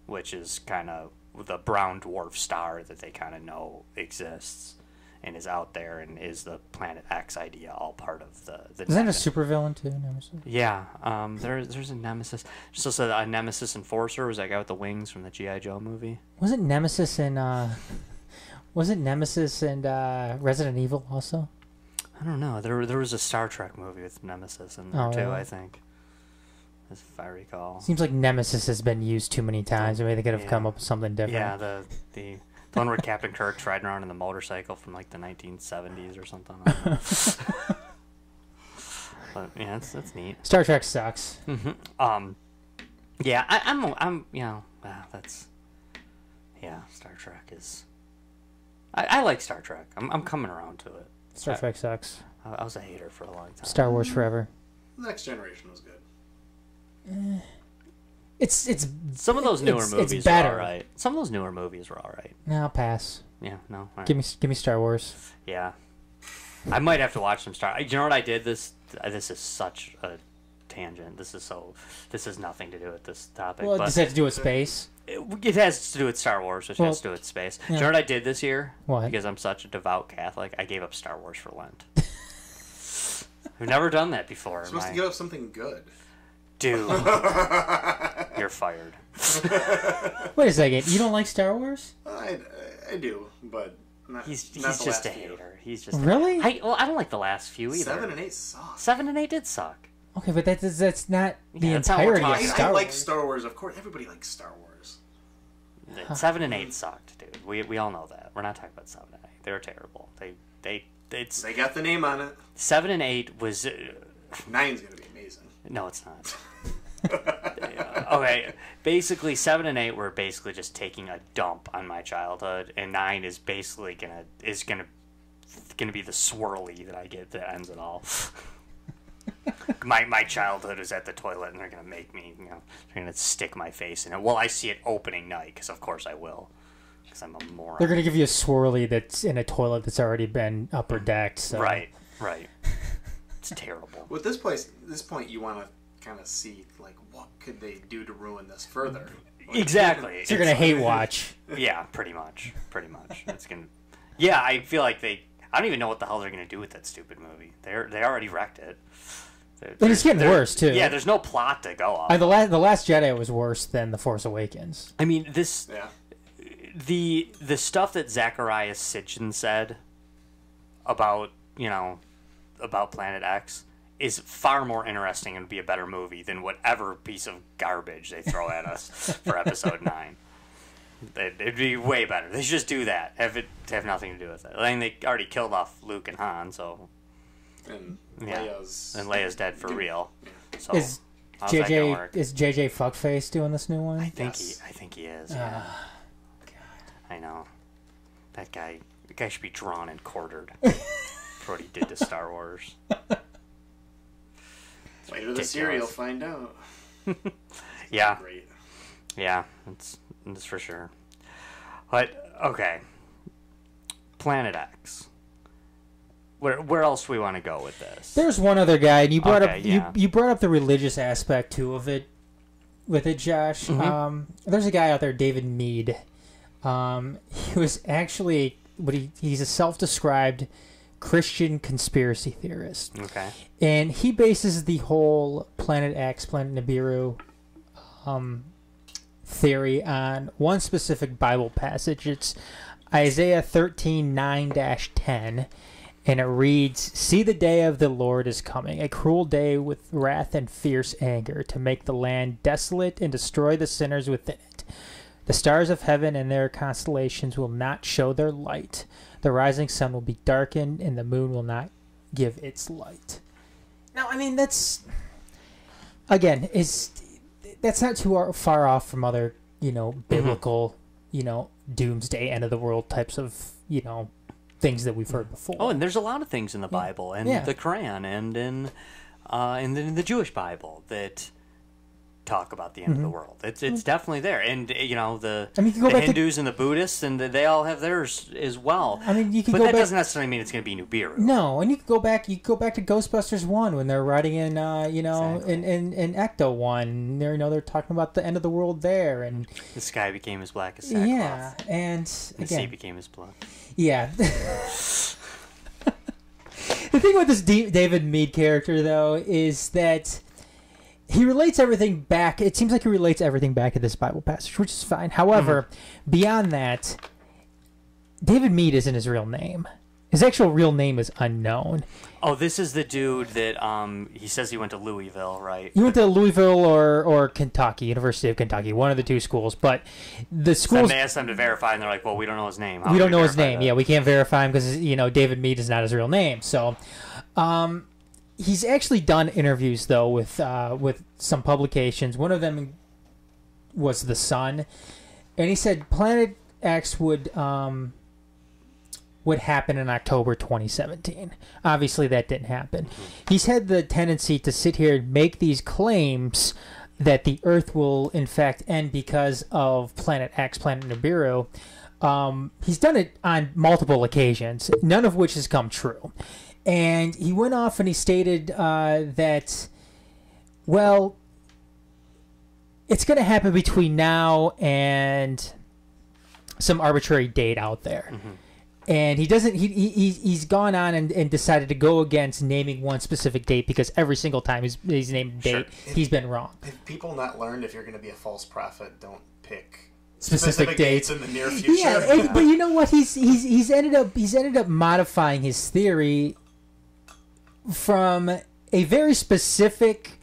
Speaker 1: which is kind of the brown dwarf star that they kind of know exists and is out there, and is the Planet X idea all part of the
Speaker 3: Is that a supervillain too, Nemesis?
Speaker 1: Yeah, there's a Nemesis. Just also a Nemesis Enforcer was that guy with the wings from the G.I. Joe movie.
Speaker 3: Wasn't Nemesis in Resident Evil also?
Speaker 1: I don't know. There was a Star Trek movie with Nemesis in there too,
Speaker 3: really?
Speaker 1: I think. If I recall.
Speaker 3: Seems like Nemesis has been used too many times. Maybe they could have come up with something different.
Speaker 1: Yeah, the one where Captain Kirk's riding around in the motorcycle from like the 1970s or something. But yeah, that's neat.
Speaker 3: Star Trek sucks.
Speaker 1: Mm-hmm. Yeah, I'm that's, yeah, Star Trek is. I like Star Trek. I'm coming around to it.
Speaker 3: Star Trek sucks.
Speaker 1: I was a hater for a long time.
Speaker 3: Star Wars forever.
Speaker 2: The Next Generation was good.
Speaker 3: It's
Speaker 1: Some of those newer
Speaker 3: it's
Speaker 1: movies
Speaker 3: better.
Speaker 1: are all right. Some of those newer movies were all right.
Speaker 3: No, I'll pass.
Speaker 1: Yeah, no. All right.
Speaker 3: Give me Star Wars.
Speaker 1: Yeah. I might have to watch some Star. You know what I did? This is such a tangent. This is nothing to do with this topic.
Speaker 3: Well,
Speaker 1: but
Speaker 3: does that have to do with space?
Speaker 1: it has to do with Star Wars, which has to do with space.
Speaker 3: Yeah.
Speaker 1: Do you know what I did this year?
Speaker 3: What?
Speaker 1: Because I'm such a devout Catholic, I gave up Star Wars for Lent. I've never done that before.
Speaker 2: You're supposed to give up something good.
Speaker 1: Dude, you're fired.
Speaker 3: Wait a second. You don't like Star Wars?
Speaker 2: I do, but not,
Speaker 1: He's
Speaker 2: not the
Speaker 1: just
Speaker 2: last
Speaker 1: a
Speaker 2: few.
Speaker 1: hater. He's just
Speaker 3: Really?
Speaker 1: I don't like the last few either.
Speaker 2: 7 and 8 suck.
Speaker 1: 7 and 8 did suck.
Speaker 3: Okay, but that's not the
Speaker 1: Yeah, that's not what we're
Speaker 3: entirety of
Speaker 1: talking
Speaker 3: Star
Speaker 2: I
Speaker 3: Wars.
Speaker 2: like Star Wars, of course. Everybody likes Star Wars.
Speaker 1: 7 and 8 sucked, dude. We all know that. We're not talking about 7 and 8. They were terrible. It's
Speaker 2: They got the name on it.
Speaker 1: 7 and 8 was
Speaker 2: 9's gonna be amazing.
Speaker 1: no, it's not. Okay, basically 7 and 8 were basically just taking a dump on my childhood, and 9 is basically gonna be the swirly that I get that ends it all. My childhood is at the toilet, and they're gonna make me, they're gonna stick my face in it. Well, I see it opening night, because of course I will, because I'm a moron.
Speaker 3: They're gonna give you a swirly that's in a toilet that's already been upper decked. So.
Speaker 1: Right. It's terrible.
Speaker 2: Well, at this point, you want to kind of see like what could they do to ruin this further. Like,
Speaker 1: Exactly.
Speaker 3: So you're gonna hate watch.
Speaker 1: Yeah, pretty much. It's gonna. Yeah, I feel like I don't even know what the hell they're gonna do with that stupid movie. They already wrecked it.
Speaker 3: And it's getting worse too.
Speaker 1: Yeah, there's no plot to go off.
Speaker 3: The Last Jedi was worse than The Force Awakens.
Speaker 1: I mean,
Speaker 2: Yeah.
Speaker 1: the stuff that Zacharias Sitchin said about Planet X is far more interesting and would be a better movie than whatever piece of garbage they throw at us for Episode 9. It'd be way better. They should just do that. Have nothing to do with it. I mean, they already killed off Luke and Han, so
Speaker 2: And
Speaker 1: yeah.
Speaker 2: Leia's...
Speaker 1: And Leia's dead for real. So
Speaker 3: Is
Speaker 1: how's that gonna work?
Speaker 3: JJ Fuckface doing this new one?
Speaker 1: I think he is. Yeah. I know. That guy should be drawn and quartered for what he did to Star Wars.
Speaker 2: Later this year, you'll find out.
Speaker 1: Yeah.
Speaker 2: Great.
Speaker 1: Yeah, it's for sure. But okay, Planet X. Where else do we want to go with this?
Speaker 3: There's one other guy, and you brought
Speaker 1: Okay,
Speaker 3: up
Speaker 1: yeah.
Speaker 3: you brought up the religious aspect too of it. With it, Josh.
Speaker 1: Mm-hmm.
Speaker 3: There's a guy out there, David Mead. He was actually he's a self-described Christian conspiracy theorist.
Speaker 1: Okay.
Speaker 3: And he bases the whole Planet X, Planet Nibiru theory on one specific Bible passage. It's Isaiah 13:9-10, and it reads, "See, the day of the Lord is coming, a cruel day with wrath and fierce anger, to make the land desolate and destroy the sinners within it. The stars of heaven and their constellations will not show their light. The rising sun will be darkened, and the moon will not give its light." Now, I mean, that's not too far off from other, biblical, doomsday, end of the world types of, things that we've heard before.
Speaker 1: Oh, and there's a lot of things in the Bible and the Quran and in the Jewish Bible that talk about the end of the world. It's definitely there, and
Speaker 3: you can go
Speaker 1: the
Speaker 3: back
Speaker 1: Hindus and the Buddhists, and they all have theirs as well.
Speaker 3: I mean, you can
Speaker 1: but
Speaker 3: go
Speaker 1: that
Speaker 3: back.
Speaker 1: doesn't necessarily mean it's going to be Nibiru.
Speaker 3: No, and you could go back. You could go back to Ghostbusters 1 when they're riding in,
Speaker 1: Exactly.
Speaker 3: in Ecto 1. They're talking about the end of the world there, and
Speaker 1: The sky became as black as sackcloth.
Speaker 3: yeah, and
Speaker 1: The sea
Speaker 3: again,
Speaker 1: became as blood.
Speaker 3: yeah. The thing with this David Mead character, though, is that he relates everything back. It seems like he relates everything back to this Bible passage, which is fine. However, beyond that, David Mead isn't his real name. His actual real name is unknown.
Speaker 1: Oh, this is the dude that he says he went to Louisville, right?
Speaker 3: He went to Louisville or Kentucky, University of Kentucky, one of the two schools. But the schools,
Speaker 1: Then they asked them to verify, and they're like, "Well, we don't know his name. How
Speaker 3: we
Speaker 1: do
Speaker 3: don't know his
Speaker 1: verify
Speaker 3: name.
Speaker 1: that?"
Speaker 3: Yeah, we can't verify him because David Mead is not his real name. So, he's actually done interviews though with some publications. One of them was The Sun, and he said Planet X would happen in October 2017. Obviously, that didn't happen. He's had the tendency to sit here and make these claims that the Earth will in fact end because of Planet X, Planet Nibiru. He's done it on multiple occasions, none of which has come true. And he went off and he stated that, well, it's going to happen between now and some arbitrary date out there. Mm-hmm. And he doesn't. He's gone on and decided to go against naming one specific date because every single time he's named a date, he's been wrong.
Speaker 2: Have people not learned if you're going to be a false prophet, don't pick
Speaker 3: specific dates
Speaker 2: in the near future?
Speaker 3: Yeah, but you know what? He's ended up modifying his theory from a very specific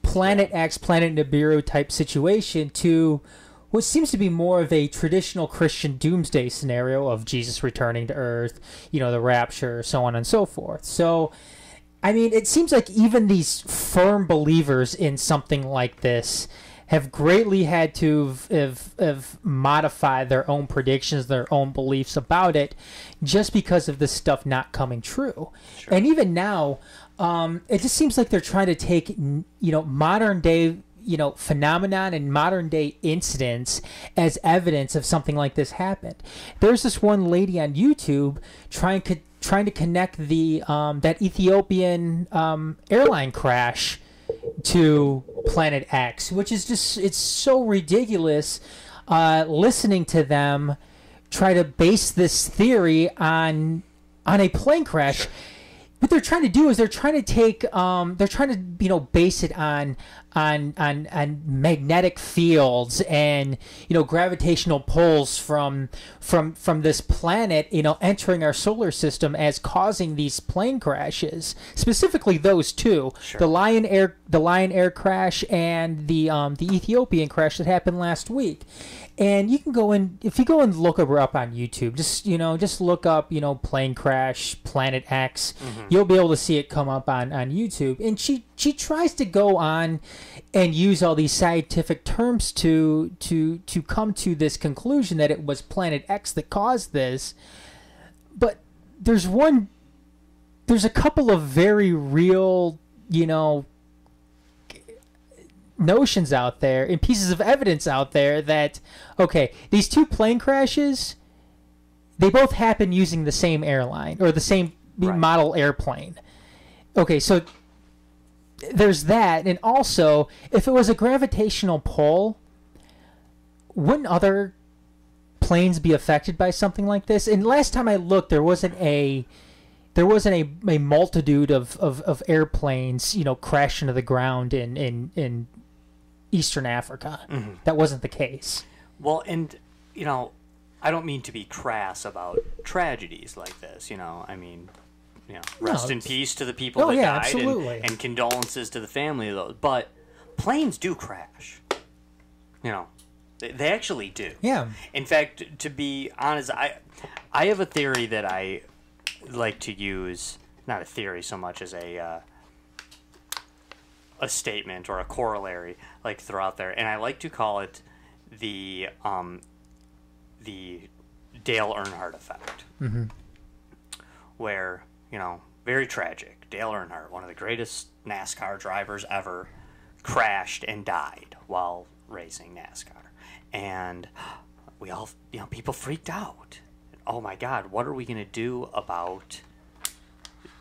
Speaker 3: Planet X, Planet Nibiru type situation to what seems to be more of a traditional Christian doomsday scenario of Jesus returning to Earth, the rapture, so on and so forth. So, I mean, it seems like even these firm believers in something like this have greatly had to have modified their own predictions, their own beliefs about it, just because of this stuff not coming true. Sure. And even now, it just seems like they're trying to take, modern day phenomenon and modern day incidents as evidence of something like this happened. There's this one lady on YouTube trying to connect the that Ethiopian airline crash to Planet X, which is just, it's so ridiculous listening to them try to base this theory on a plane crash. Sure. What they're trying to do is they're trying to take base it on magnetic fields and gravitational pulls from this planet entering our solar system as causing these plane crashes, specifically those two. Sure. the Lion Air crash and the Ethiopian crash that happened last week. And you can go in, if you go and look her up on YouTube, just look up, plane crash, Planet X. Mm-hmm. You'll be able to see it come up on YouTube. And she tries to go on and use all these scientific terms to come to this conclusion that it was Planet X that caused this. But there's a couple of very real, notions out there and pieces of evidence out there that, okay, these two plane crashes, they both happen using the same airline or the same model airplane. Okay, so there's that. And also, if it was a gravitational pull, wouldn't other planes be affected by something like this? And last time I looked, there wasn't a multitude of airplanes, crash into the ground in Eastern Africa. Mm-hmm. That wasn't the case.
Speaker 1: Well, and I don't mean to be crass about tragedies like this. Rest in peace to the people that died, and condolences to the family of those. But planes do crash. They actually do.
Speaker 3: Yeah.
Speaker 1: In fact, to be honest, I have a theory that I like to use. Not a theory so much as a statement or a corollary, like, throw out there, and I like to call it the Dale Earnhardt effect. Mm-hmm. Where, very tragic. Dale Earnhardt, one of the greatest NASCAR drivers ever, crashed and died while racing NASCAR. And we all, people freaked out. Oh my God, what are we going to do about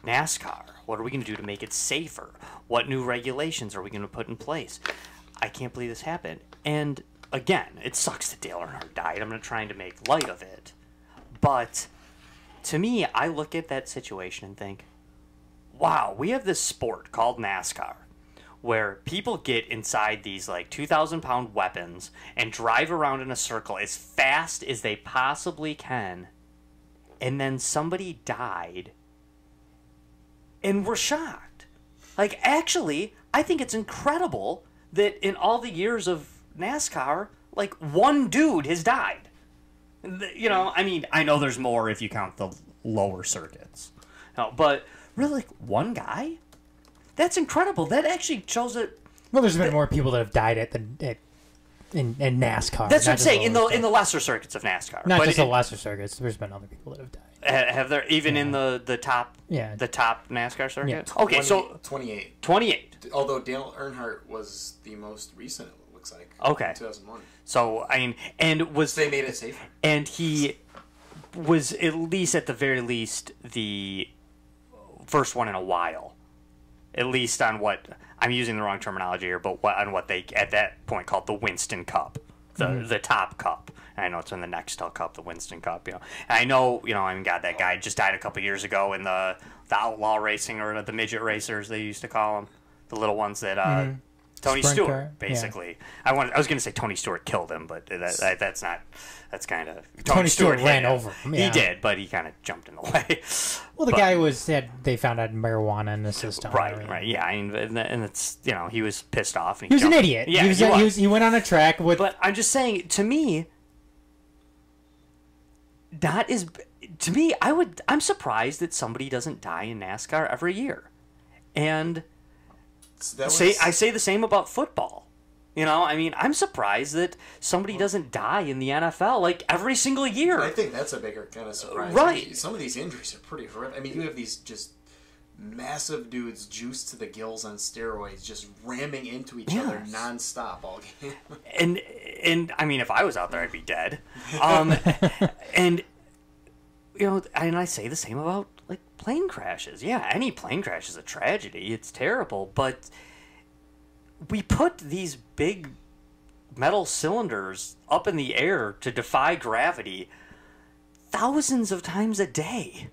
Speaker 1: NASCAR? What are we going to do to make it safer? What new regulations are we going to put in place? I can't believe this happened. And again, it sucks that Dale Earnhardt died. I'm not trying to make light of it. But to me, I look at that situation and think, wow, we have this sport called NASCAR where people get inside these 2,000-pound weapons and drive around in a circle as fast as they possibly can. And then somebody died. And we're shocked. Actually, I think it's incredible that in all the years of NASCAR, one dude has died. I know there's more if you count the lower circuits. But really, one guy? That's incredible. That actually shows that...
Speaker 3: Well, there's been more people that have died in NASCAR.
Speaker 1: That's what I'm saying, in the lesser circuits of NASCAR.
Speaker 3: Not just the lesser circuits. There's been other people that have died.
Speaker 1: Have there even in the top the top NASCAR circuit?
Speaker 3: Yeah.
Speaker 1: Okay, so
Speaker 2: 28.
Speaker 1: 28.
Speaker 2: Although Dale Earnhardt was the most recent, it looks like.
Speaker 1: Okay.
Speaker 2: 2001.
Speaker 1: So I mean, and was
Speaker 2: They made it safer.
Speaker 1: and he was at least at the very least the first one in a while. At least on what I'm using the wrong terminology here, but on what they at that point called the Winston Cup, the top cup. And I know it's in the Nextel Cup, the Winston Cup. And I know, I mean, God, that guy just died a couple years ago in the outlaw racing or the midget racers they used to call them, the little ones that Tony
Speaker 3: Sprint
Speaker 1: Stewart
Speaker 3: car,
Speaker 1: basically. I was going to say Tony Stewart killed him, but that's not. That's kind of
Speaker 3: Tony Stewart
Speaker 1: hit
Speaker 3: ran
Speaker 1: him.
Speaker 3: over him.
Speaker 1: He
Speaker 3: Yeah.
Speaker 1: did, but he kind of jumped in the way.
Speaker 3: Well, the
Speaker 1: But-
Speaker 3: guy they found out marijuana in the system.
Speaker 1: Right, yeah, I mean, and it's he was pissed off. And
Speaker 3: He was an
Speaker 1: jumped.
Speaker 3: idiot.
Speaker 1: Yeah,
Speaker 3: he went on a track with.
Speaker 1: But I'm just saying, to me, I'm surprised that somebody doesn't die in NASCAR every year, and I say the same about football. I mean, I'm surprised that somebody doesn't die in the NFL like every single year.
Speaker 2: I think that's a bigger kind of surprise.
Speaker 1: Right.
Speaker 2: Some of these injuries are pretty horrific. I mean, you have these just massive dudes juiced to the gills on steroids just ramming into each other nonstop all game.
Speaker 1: And I mean, if I was out there, I'd be dead. And I say the same about like plane crashes. Yeah, any plane crash is a tragedy. It's terrible, but we put these big metal cylinders up in the air to defy gravity thousands of times a day.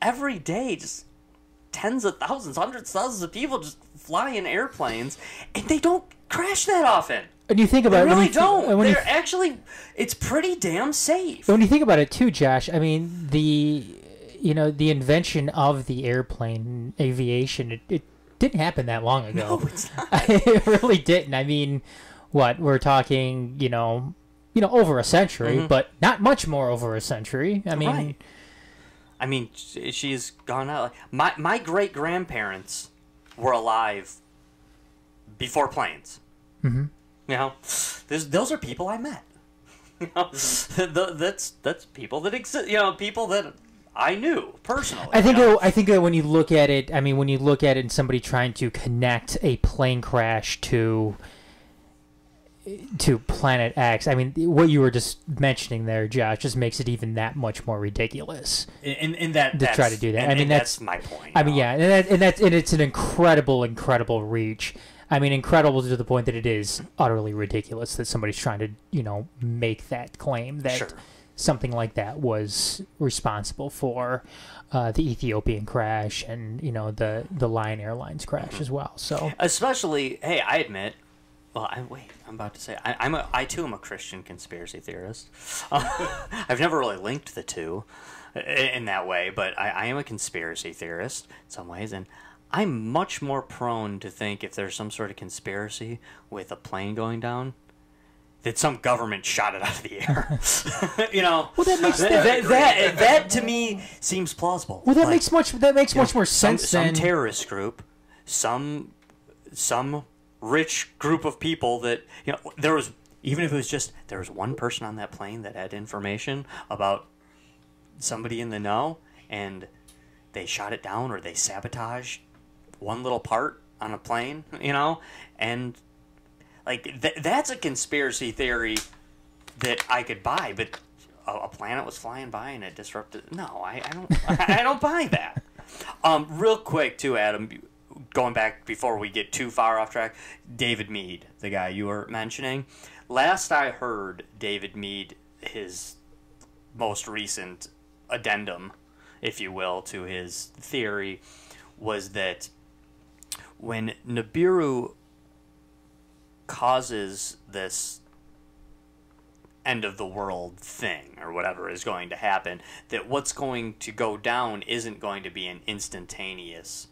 Speaker 1: Every day, just tens of thousands, hundreds of thousands of people just fly in airplanes, and they don't crash that often.
Speaker 3: And you think
Speaker 1: They
Speaker 3: about
Speaker 1: really don't. They're actually, it's pretty damn safe.
Speaker 3: when you think about it too, Josh. I mean, the invention of the airplane, aviation, it didn't happen that long ago.
Speaker 1: No, it's not.
Speaker 3: It really didn't. I mean, what we're talking, over a century, but not much more over a century. I mean,
Speaker 1: Right. I mean, she's gone out. My great grandparents were alive before planes. Mm-hmm. Those are people I met. That's people that exist. People that I knew personally.
Speaker 3: I think that when you look at it, and somebody trying to connect a plane crash to Planet X, I mean, what you were just mentioning there, Josh, just makes it even that much more ridiculous.
Speaker 1: And that
Speaker 3: to try to do that.
Speaker 1: And,
Speaker 3: I mean,
Speaker 1: that's my point.
Speaker 3: I mean, yeah, and it's an incredible reach. I mean, incredible to the point that it is utterly ridiculous that somebody's trying to, make that claim that
Speaker 1: Sure.
Speaker 3: something like that was responsible for the Ethiopian crash and, the Lion Airlines crash as well. So,
Speaker 1: Especially, hey, I admit. Well, I'm about to say I too am a Christian conspiracy theorist. I've never really linked the two in that way, but I am a conspiracy theorist in some ways, and I'm much more prone to think if there's some sort of conspiracy with a plane going down, that some government shot it out of the air.
Speaker 3: well, that makes
Speaker 1: that to me seems plausible.
Speaker 3: well, that
Speaker 1: Like,
Speaker 3: makes much more sense
Speaker 1: some
Speaker 3: than
Speaker 1: terrorist group, some rich group of people that there was, even if it was just there was one person on that plane that had information about somebody in the know, and they shot it down or they sabotaged one little part on a plane, and like that's a conspiracy theory that I could buy, but a planet was flying by and it disrupted. No, I don't. I don't buy that. Real quick too, Adam. Going back before we get too far off track, David Meade, the guy you were mentioning. Last I heard, David Meade, his most recent addendum, if you will, to his theory, was that when Nibiru causes this end of the world thing, or whatever is going to happen, that what's going to go down isn't going to be an instantaneous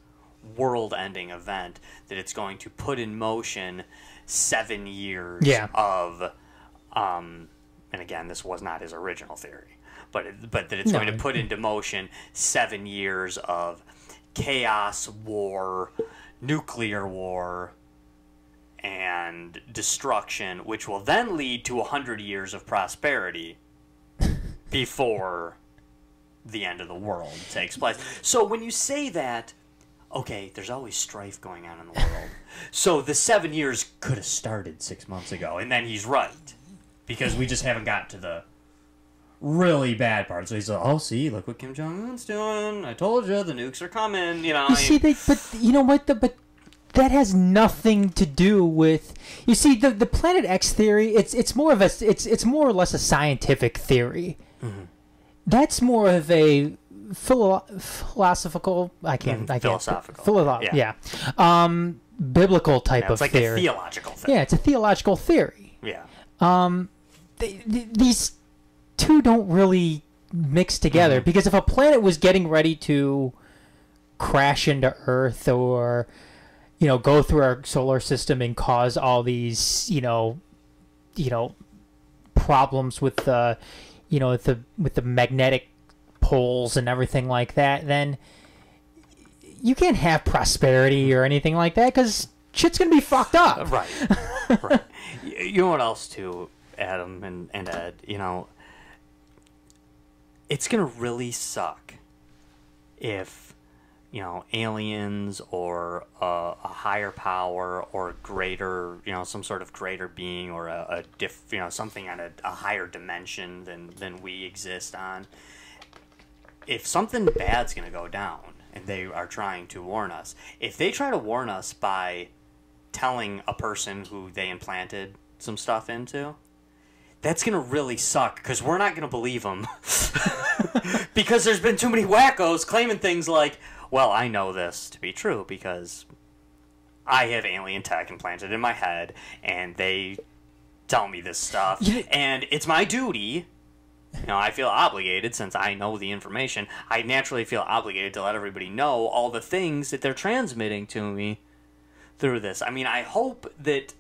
Speaker 1: world-ending event, that it's going to put in motion 7 years of and again, this was not his original theory, but that it's going to put into motion 7 years of chaos, war, nuclear war, and destruction, which will then lead to 100 years of prosperity before the end of the world takes place. So when you say that, okay, there's always strife going on in the world. So the 7 years could have started 6 months ago, and then he's right. Because we just haven't got to the really bad part. So he's like, oh, see, look what Kim Jong-un's doing. I told you, the nukes are coming, you know.
Speaker 3: But you know what, but that has nothing to do with... You see, the Planet X theory, it's more or less a scientific theory. Mm-hmm. That's more of a philosophical. Philosophical. Yeah. Biblical type of
Speaker 1: theory. It's like a theological thing.
Speaker 3: Yeah, it's a theological theory.
Speaker 1: Yeah.
Speaker 3: These two don't really mix together, because if a planet was getting ready to crash into Earth, or go through our solar system and cause all these problems with the with the magnetic poles and everything like that, then you can't have prosperity or anything like that, because shit's gonna be fucked up.
Speaker 1: Right. Right. You know what else too, Adam and Ed? It's gonna really suck if aliens or a higher power or greater, some sort of greater being, or something on a higher dimension than we exist on. If something bad's going to go down and they are trying to warn us, if they try to warn us by telling a person who they implanted some stuff into, that's going to really suck, because we're not going to believe them. Because there's been too many wackos claiming things like, well, I know this to be true because I have alien tech implanted in my head, and they tell me this stuff, and it's my duty. I feel obligated, since I know the information. I naturally feel obligated to let everybody know all the things that they're transmitting to me through this. I mean, I hope that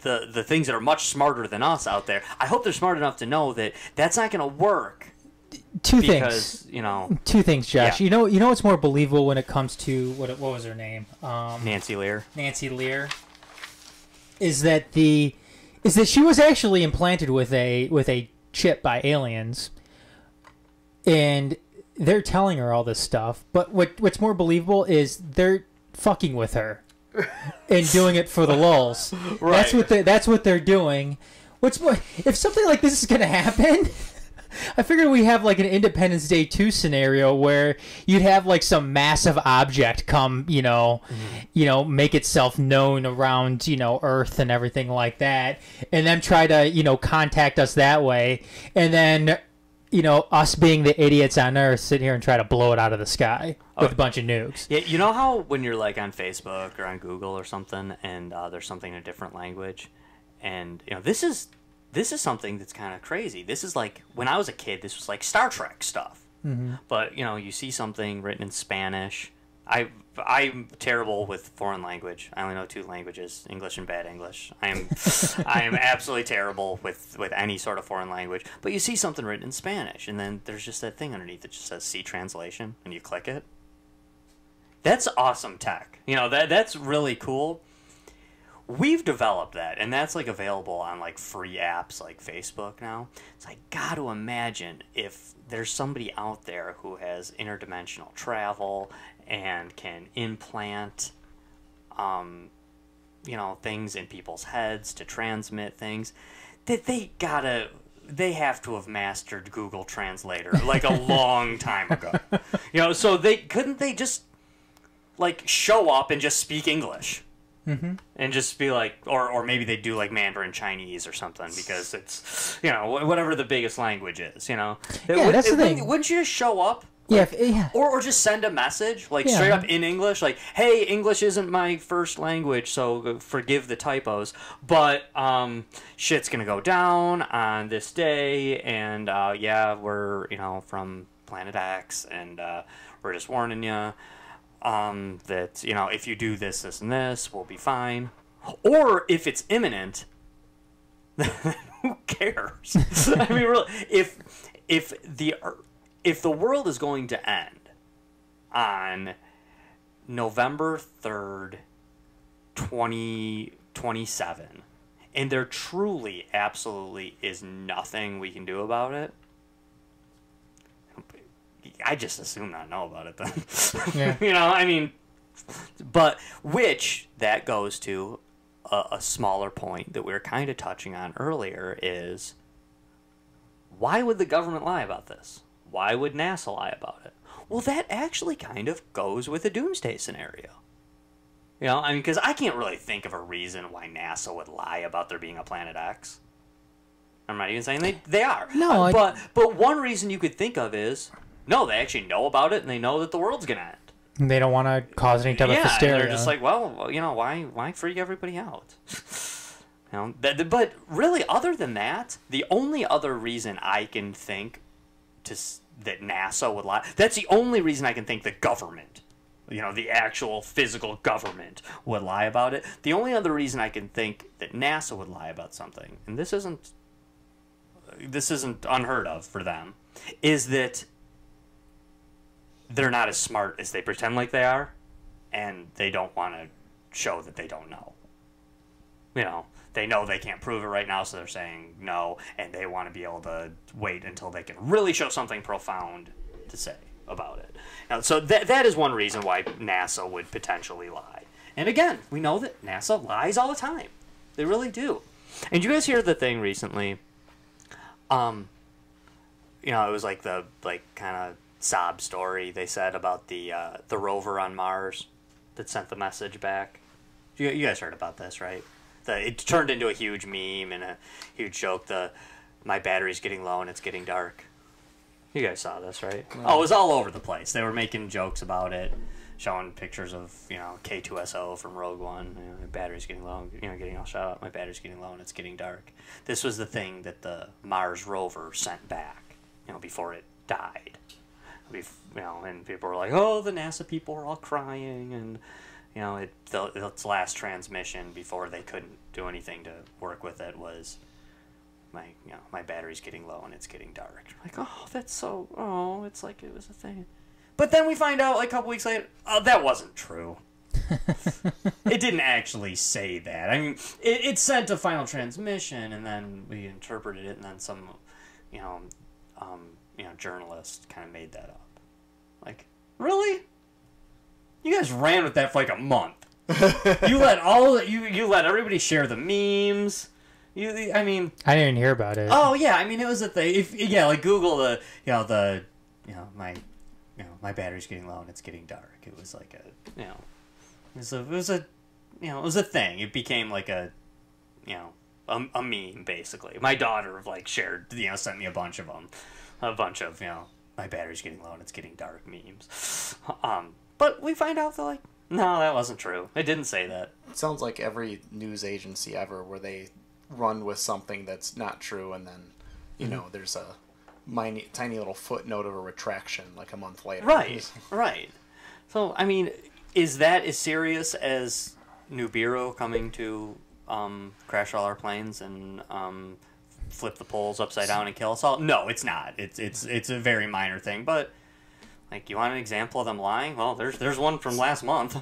Speaker 1: the things that are much smarter than us out there, I hope they're smart enough to know that that's not going to work.
Speaker 3: Two things, Josh. Yeah. You know what's more believable when it comes to what was her name?
Speaker 1: Nancy Lear.
Speaker 3: Nancy Lear. Is that she was actually implanted with a chip by aliens, and they're telling her all this stuff. But what's more believable is they're fucking with her and doing it for the lulz. Right. That's what they're doing. What's more, if something like this is gonna happen, I figured we have like an Independence Day 2 scenario where you'd have like some massive object come, make itself known around, Earth and everything like that, and then try to, contact us that way, and then, us being the idiots on Earth sit here and try to blow it out of the sky with a bunch of nukes.
Speaker 1: Yeah, you know how when you're like on Facebook or on Google or something, and there's something in a different language, and this is something that's kind of crazy. This is like, when I was a kid, this was like Star Trek stuff. Mm-hmm. But, you see something written in Spanish. I'm terrible with foreign language. I only know 2 languages, English and bad English. I am absolutely terrible with any sort of foreign language. But you see something written in Spanish, and then there's just that thing underneath that just says "see translation," and you click it. That's awesome tech. That's really cool. We've developed that, and that's like available on like free apps like Facebook now. So I got to imagine if there's somebody out there who has interdimensional travel and can implant things in people's heads to transmit things, that they have to have mastered Google Translator like a long time ago. So couldn't they just like show up and just speak English? Mm-hmm. And just be like, or maybe they do like Mandarin Chinese or something, because it's, whatever the biggest language is,
Speaker 3: Yeah, that's the thing.
Speaker 1: Wouldn't you just show up?
Speaker 3: Like, yeah.
Speaker 1: Or just send a message, like straight up in English, like, hey, English isn't my first language, so forgive the typos, but shit's gonna go down on this day, and we're, from Planet X, and we're just warning you. That, if you do this, this, and this, we'll be fine. Or if it's imminent, who cares? I mean, really, if the world is going to end on November 3rd, 2027, and there truly, absolutely is nothing we can do about it, I just assume not know about it then.
Speaker 3: Yeah.
Speaker 1: You know, I mean, but which that goes to a smaller point that we were kind of touching on earlier is, why would the government lie about this? Why would NASA lie about it? Well, that actually kind of goes with a doomsday scenario. You know, I mean, because I can't really think of a reason why NASA would lie about there being a Planet X. I'm not even saying they are.
Speaker 3: No,
Speaker 1: but one reason you could think of is, no, they actually know about it and they know that the world's gonna end.
Speaker 3: They don't want to cause any type of hysteria.
Speaker 1: And they're just like, well, you know, why freak everybody out? You know, but really, other than that, the only other reason I can think that NASA would lie, that's the only reason I can think the government, you know, the actual physical government would lie about it. The only other reason I can think that NASA would lie about something, and this isn't unheard of for them, is that they're not as smart as they pretend like they are, and they don't want to show that they don't know. You know, they know they can't prove it right now, so they're saying no, and they want to be able to wait until they can really show something profound to say about it. Now, so that is one reason why NASA would potentially lie. And again, we know that NASA lies all the time. They really do. And you guys hear the thing recently? You know, it was like the kind of sob story they said about the rover on Mars that sent the message back. You guys heard about this, right? It turned into a huge meme and a huge joke. My battery's getting low and it's getting dark. You guys saw this, right? No. Oh, it was all over the place. They were making jokes about it, showing pictures of, you know, K2SO from Rogue One. You know, my battery's getting low. You know, getting all shut up. My battery's getting low and it's getting dark. This was the thing that the Mars rover sent back, you know, before it died. You know, and people were like, "Oh, the NASA people were all crying," and you know, its last transmission before they couldn't do anything to work with it was, my battery's getting low and it's getting dark. Like, oh, that's so, oh, it's like it was a thing. But then we find out like a couple weeks later, oh, that wasn't true. It didn't actually say that. I mean, it sent a final transmission, and then we interpreted it, and then some, journalist kind of made that up. Like, really? You guys ran with that for like a month. You let everybody share the memes. I didn't
Speaker 3: even hear about it.
Speaker 1: Oh yeah, I mean it was a thing. Like Google my battery's getting low and it's getting dark. It was like it was a thing. It became like a meme basically. My daughter shared, sent me a bunch of my battery's getting low and it's getting dark memes. But we find out that no, that wasn't true. It didn't say that.
Speaker 2: It sounds like every news agency ever where they run with something that's not true, and then there's a tiny little footnote of a retraction like a month later.
Speaker 1: Right. So I mean, is that as serious as Nibiru coming to crash all our planes and flip the poles upside down and kill us all? No, it's not. It's a very minor thing, but you want an example of them lying? Well, there's one from last month.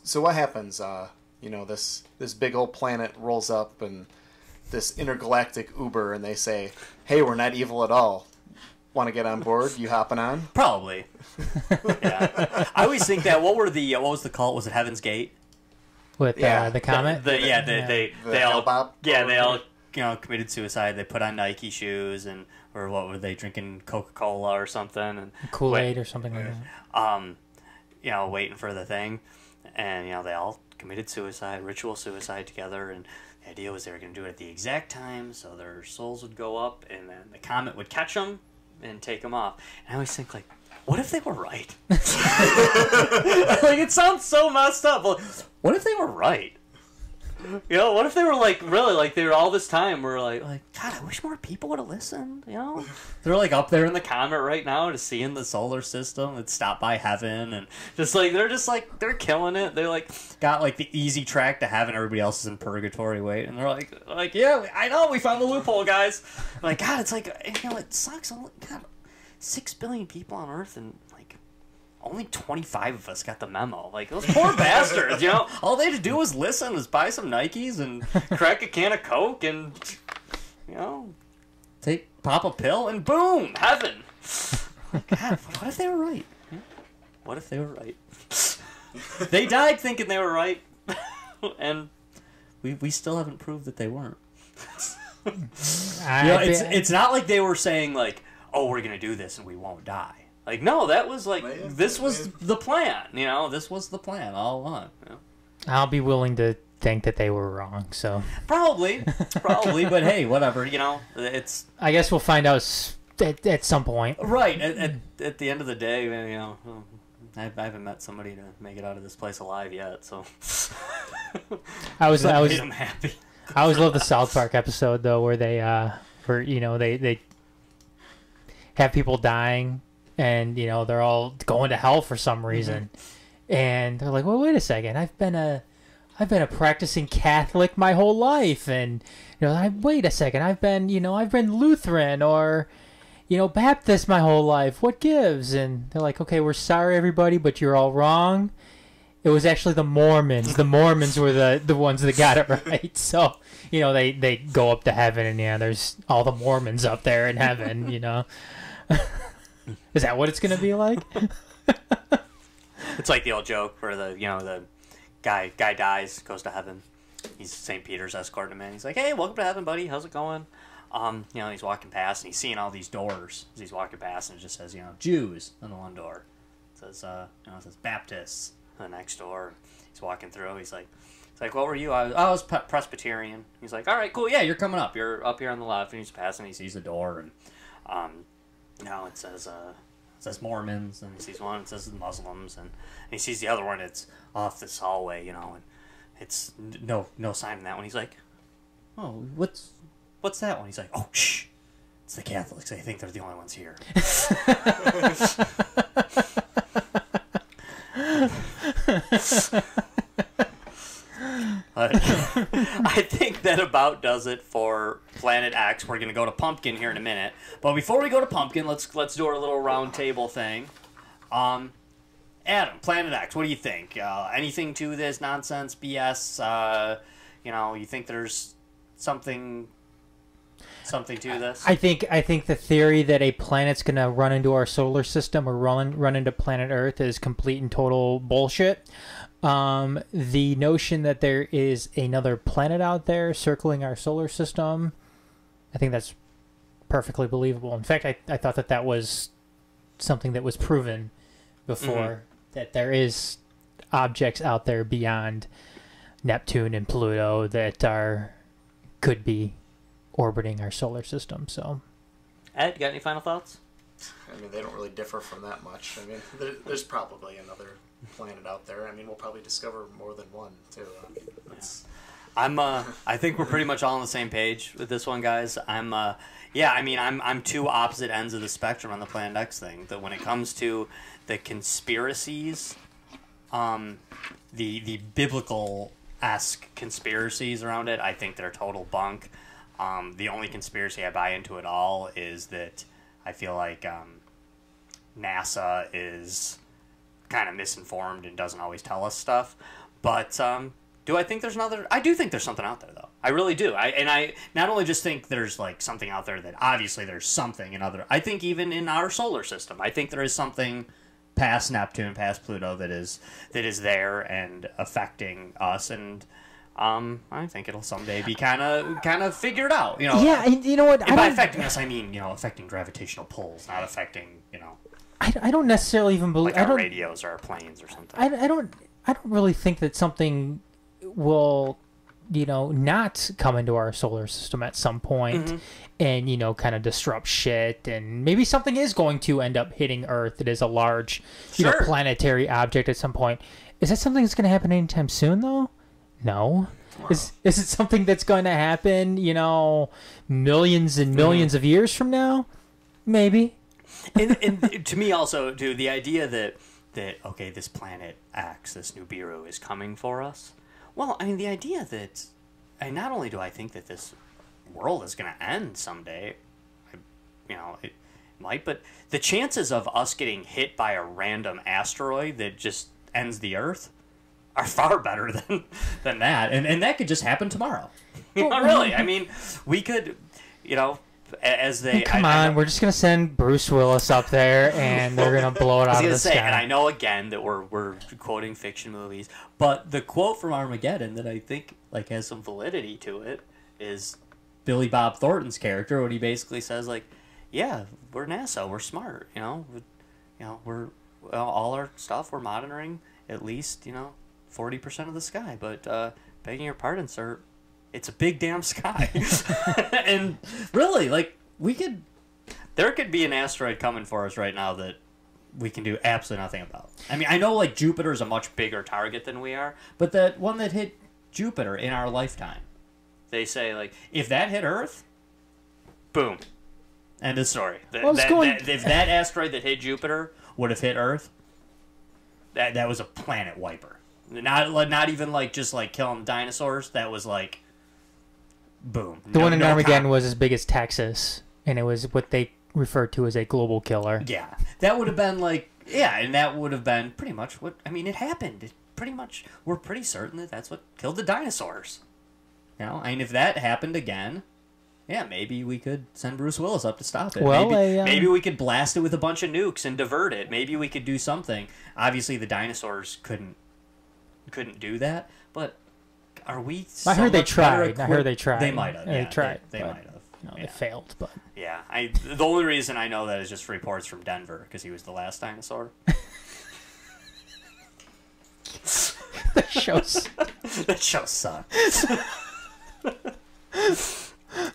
Speaker 2: So what happens? This big old planet rolls up and this intergalactic Uber, and they say, "Hey, we're not evil at all. Want to get on board? You hopping on?"
Speaker 1: Probably. Yeah. I always think that. What was the cult? Was it Heaven's Gate?
Speaker 3: With the comet?
Speaker 1: They all committed suicide. They put on Nike shoes or what were they drinking, Coca-Cola or something, and
Speaker 3: Kool-Aid or something like
Speaker 1: that. Waiting for the thing, and they all committed suicide, ritual suicide together, and the idea was they were going to do it at the exact time so their souls would go up, and then the comet would catch them and take them off. And I always think what if they were right? It sounds so messed up. But what if they were right? What if they were really they were all this time we're like, God, I wish more people would have listened. They're up there in the comet right now, just seeing the solar system. It's stopped by heaven, and they're killing it. They got the easy track to heaven. Everybody else is in purgatory waiting. And they're yeah, I know, we found the loophole, guys. God, it's it sucks. God, 6 billion people on Earth, and only 25 of us got the memo. Those poor bastards, all they had to do was listen, was buy some Nikes and crack a can of Coke and, pop a pill and boom, heaven. God, what if they were right? What if they were right? They died thinking they were right, and we still haven't proved that they weren't. It's not like they were saying like, oh, we're gonna do this and we won't die. Like, no, that was like this was the plan. This was the plan all along.
Speaker 3: I'll be willing to think that they were wrong. So
Speaker 1: probably, but hey, whatever. It's.
Speaker 3: I guess we'll find out at some point.
Speaker 1: Right at the end of the day, I haven't met somebody to make it out of this place alive yet. So
Speaker 3: I was
Speaker 1: made them happy.
Speaker 3: I always love the South Park episode though, where they they have people dying, and they're all going to hell for some reason, and they're like, well, wait a second, I've been a practicing Catholic my whole life, and wait a second, I've been Lutheran or Baptist my whole life. What gives? And they're like, okay, we're sorry everybody, but you're all wrong. It was actually the Mormons. The Mormons were the ones that got it right. So, they go up to heaven, and there's all the Mormons up there in heaven, Is that what it's going to be like?
Speaker 1: It's like the old joke where the guy dies, goes to heaven. He's St. Peter's escorting him in. He's like, hey, welcome to heaven, buddy. How's it going? He's walking past, and he's seeing all these doors as he's walking past, and it just says, Jews on the one door. It says, it says Baptists on the next door. He's walking through. He's like, what were you? I was Presbyterian. He's like, all right, cool. Yeah, you're coming up. You're up here on the left. And he's passing. He sees the door, and it says Mormons, and he sees one. It says Muslims, and he sees the other one. It's off this hallway, and it's no sign in that one. He's like, oh, what's that one? He's like, oh, shh, it's the Catholics. They think they're the only ones here. I think that about does it for Planet X. We're gonna go to Pumpkin here in a minute, but before we go to Pumpkin, let's do our little round table thing. Adam, Planet X, what do you think? Anything to this nonsense, BS? You think there's something to this? I think
Speaker 3: the theory that a planet's gonna run into our solar system or run into planet Earth is complete and total bullshit. The notion that there is another planet out there circling our solar system, I think that's perfectly believable. In fact, I thought that was something that was proven before, that there is objects out there beyond Neptune and Pluto that could be orbiting our solar system. So,
Speaker 1: Ed, you got any final thoughts?
Speaker 2: I mean, they don't really differ from that much. I mean, there's probably another planet out there. I mean, we'll probably discover more than one too.
Speaker 1: I think we're pretty much all on the same page with this one, guys. I'm two opposite ends of the spectrum on the Planet X thing. That when it comes to the conspiracies, the biblical-esque conspiracies around it, I think they're total bunk. The only conspiracy I buy into at all is that I feel like NASA is kind of misinformed and doesn't always tell us stuff. But do I think there's another? I do think there's something out there, though. I really do. I not only just think there's like something out there that obviously there's something in other. I think even in our solar system, I think there is something past Neptune, past Pluto that is there and affecting us, and I think it'll someday be kind of figured out.
Speaker 3: Yeah, and you know what?
Speaker 1: And by affecting us, I mean affecting gravitational pulls, not affecting
Speaker 3: I don't necessarily even believe
Speaker 1: like our radios or our planes or something.
Speaker 3: I don't really think that something will not come into our solar system at some point and kind of disrupt shit, and maybe something is going to end up hitting Earth that is a large planetary object at some point. Is that something that's going to happen anytime soon though? No. Is it something that's going to happen millions and millions of years from now? Maybe.
Speaker 1: and to me also, dude, the idea that okay, this Planet X, this Nibiru, is coming for us. Well, I mean, the idea that, and not only do I think that this world is going to end someday, it might, but the chances of us getting hit by a random asteroid that just ends the Earth are far better than that, and that could just happen tomorrow. Really, I mean, we could, as they
Speaker 3: Come on, we're just gonna send Bruce Willis up there, and they're gonna blow it out of the sky.
Speaker 1: And I know again that we're quoting fiction movies, but the quote from Armageddon that I think like has some validity to it is Billy Bob Thornton's character when he basically says like, "Yeah, we're NASA, we're smart, we're all our stuff we're monitoring at least 40% of the sky, but begging your pardon, sir." It's a big damn sky. And really, like, there could be an asteroid coming for us right now that we can do absolutely nothing about. I mean, I know, like, Jupiter is a much bigger target than we are, but that one that hit Jupiter in our lifetime, they say, like, if that hit Earth, boom. End of story. If that asteroid that hit Jupiter would have hit Earth, that was a planet wiper. Not even, like, just, like, killing dinosaurs. That was, like... Boom.
Speaker 3: The one in Armageddon was as big as Texas, and it was what they referred to as a global killer.
Speaker 1: Yeah. That would have been like, and that would have been pretty much what, I mean, it happened. We're pretty certain that that's what killed the dinosaurs. I mean, if that happened again, maybe we could send Bruce Willis up to stop it.
Speaker 3: Well,
Speaker 1: maybe we could blast it with a bunch of nukes and divert it. Maybe we could do something. Obviously, the dinosaurs couldn't do that, but... Are we?
Speaker 3: I heard they tried.
Speaker 1: They might have.
Speaker 3: They tried.
Speaker 1: They might have.
Speaker 3: They failed. But
Speaker 1: yeah, the only reason I know that is just reports from Denver because he was the last dinosaur.
Speaker 3: That
Speaker 1: show sucks.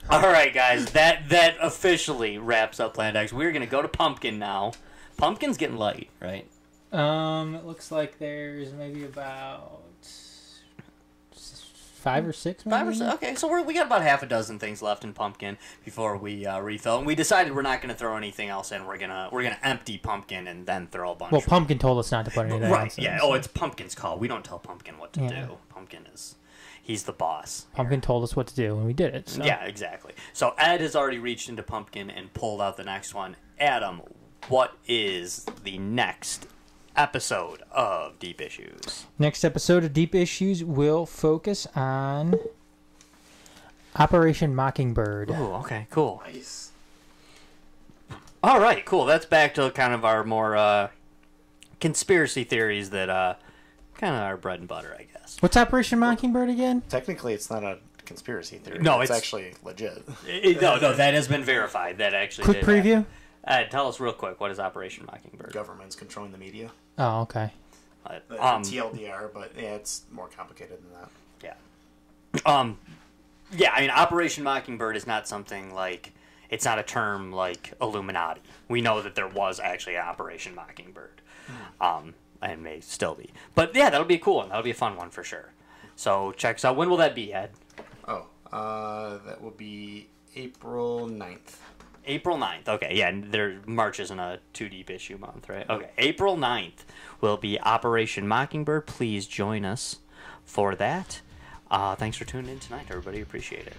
Speaker 1: All right, guys. That officially wraps up Planet X. We're gonna go to Pumpkin now. Pumpkin's getting light, right?
Speaker 3: It looks like there's maybe about 5 or 6, maybe?
Speaker 1: 5 or 6. Okay, so we got about half a dozen things left in Pumpkin before we refill. And we decided we're not going to throw anything else in. We're gonna empty Pumpkin and then throw a bunch.
Speaker 3: Well, Pumpkin told us not to put anything
Speaker 1: right,
Speaker 3: else in.
Speaker 1: Yeah. So. Oh, it's Pumpkin's call. We don't tell Pumpkin what to do. Pumpkin he's the boss.
Speaker 3: Pumpkin told us what to do, and we did it. So.
Speaker 1: Yeah, exactly. So Ed has already reached into Pumpkin and pulled out the next one. Adam, what is the next episode of Deep Issues?
Speaker 3: Next episode of Deep Issues will focus on Operation Mockingbird.
Speaker 1: Oh, okay, cool.
Speaker 2: Nice.
Speaker 1: All right, cool. That's back to kind of our more conspiracy theories that kind of our bread and butter, I guess.
Speaker 3: What's Operation Mockingbird again?
Speaker 2: Technically, it's not a conspiracy theory.
Speaker 1: No,
Speaker 2: it's actually legit.
Speaker 1: No, that has been verified. That actually.
Speaker 3: Quick preview.
Speaker 1: Tell us real quick, what is Operation Mockingbird?
Speaker 2: Government's controlling the media.
Speaker 3: Oh, okay.
Speaker 2: TLDR, but yeah, it's more complicated than that.
Speaker 1: Yeah. Yeah, I mean, Operation Mockingbird is not something like... It's not a term like Illuminati. We know that there was actually an Operation Mockingbird. And may still be. But yeah, that'll be a cool one. That'll be a fun one for sure. So check us out. When will that be, Ed?
Speaker 2: That will be April 9th.
Speaker 1: April 9th. Okay, yeah, March isn't a 2 deep issue month, right? Okay, April 9th will be Operation Mockingbird. Please join us for that. Thanks for tuning in tonight, everybody. Appreciate it.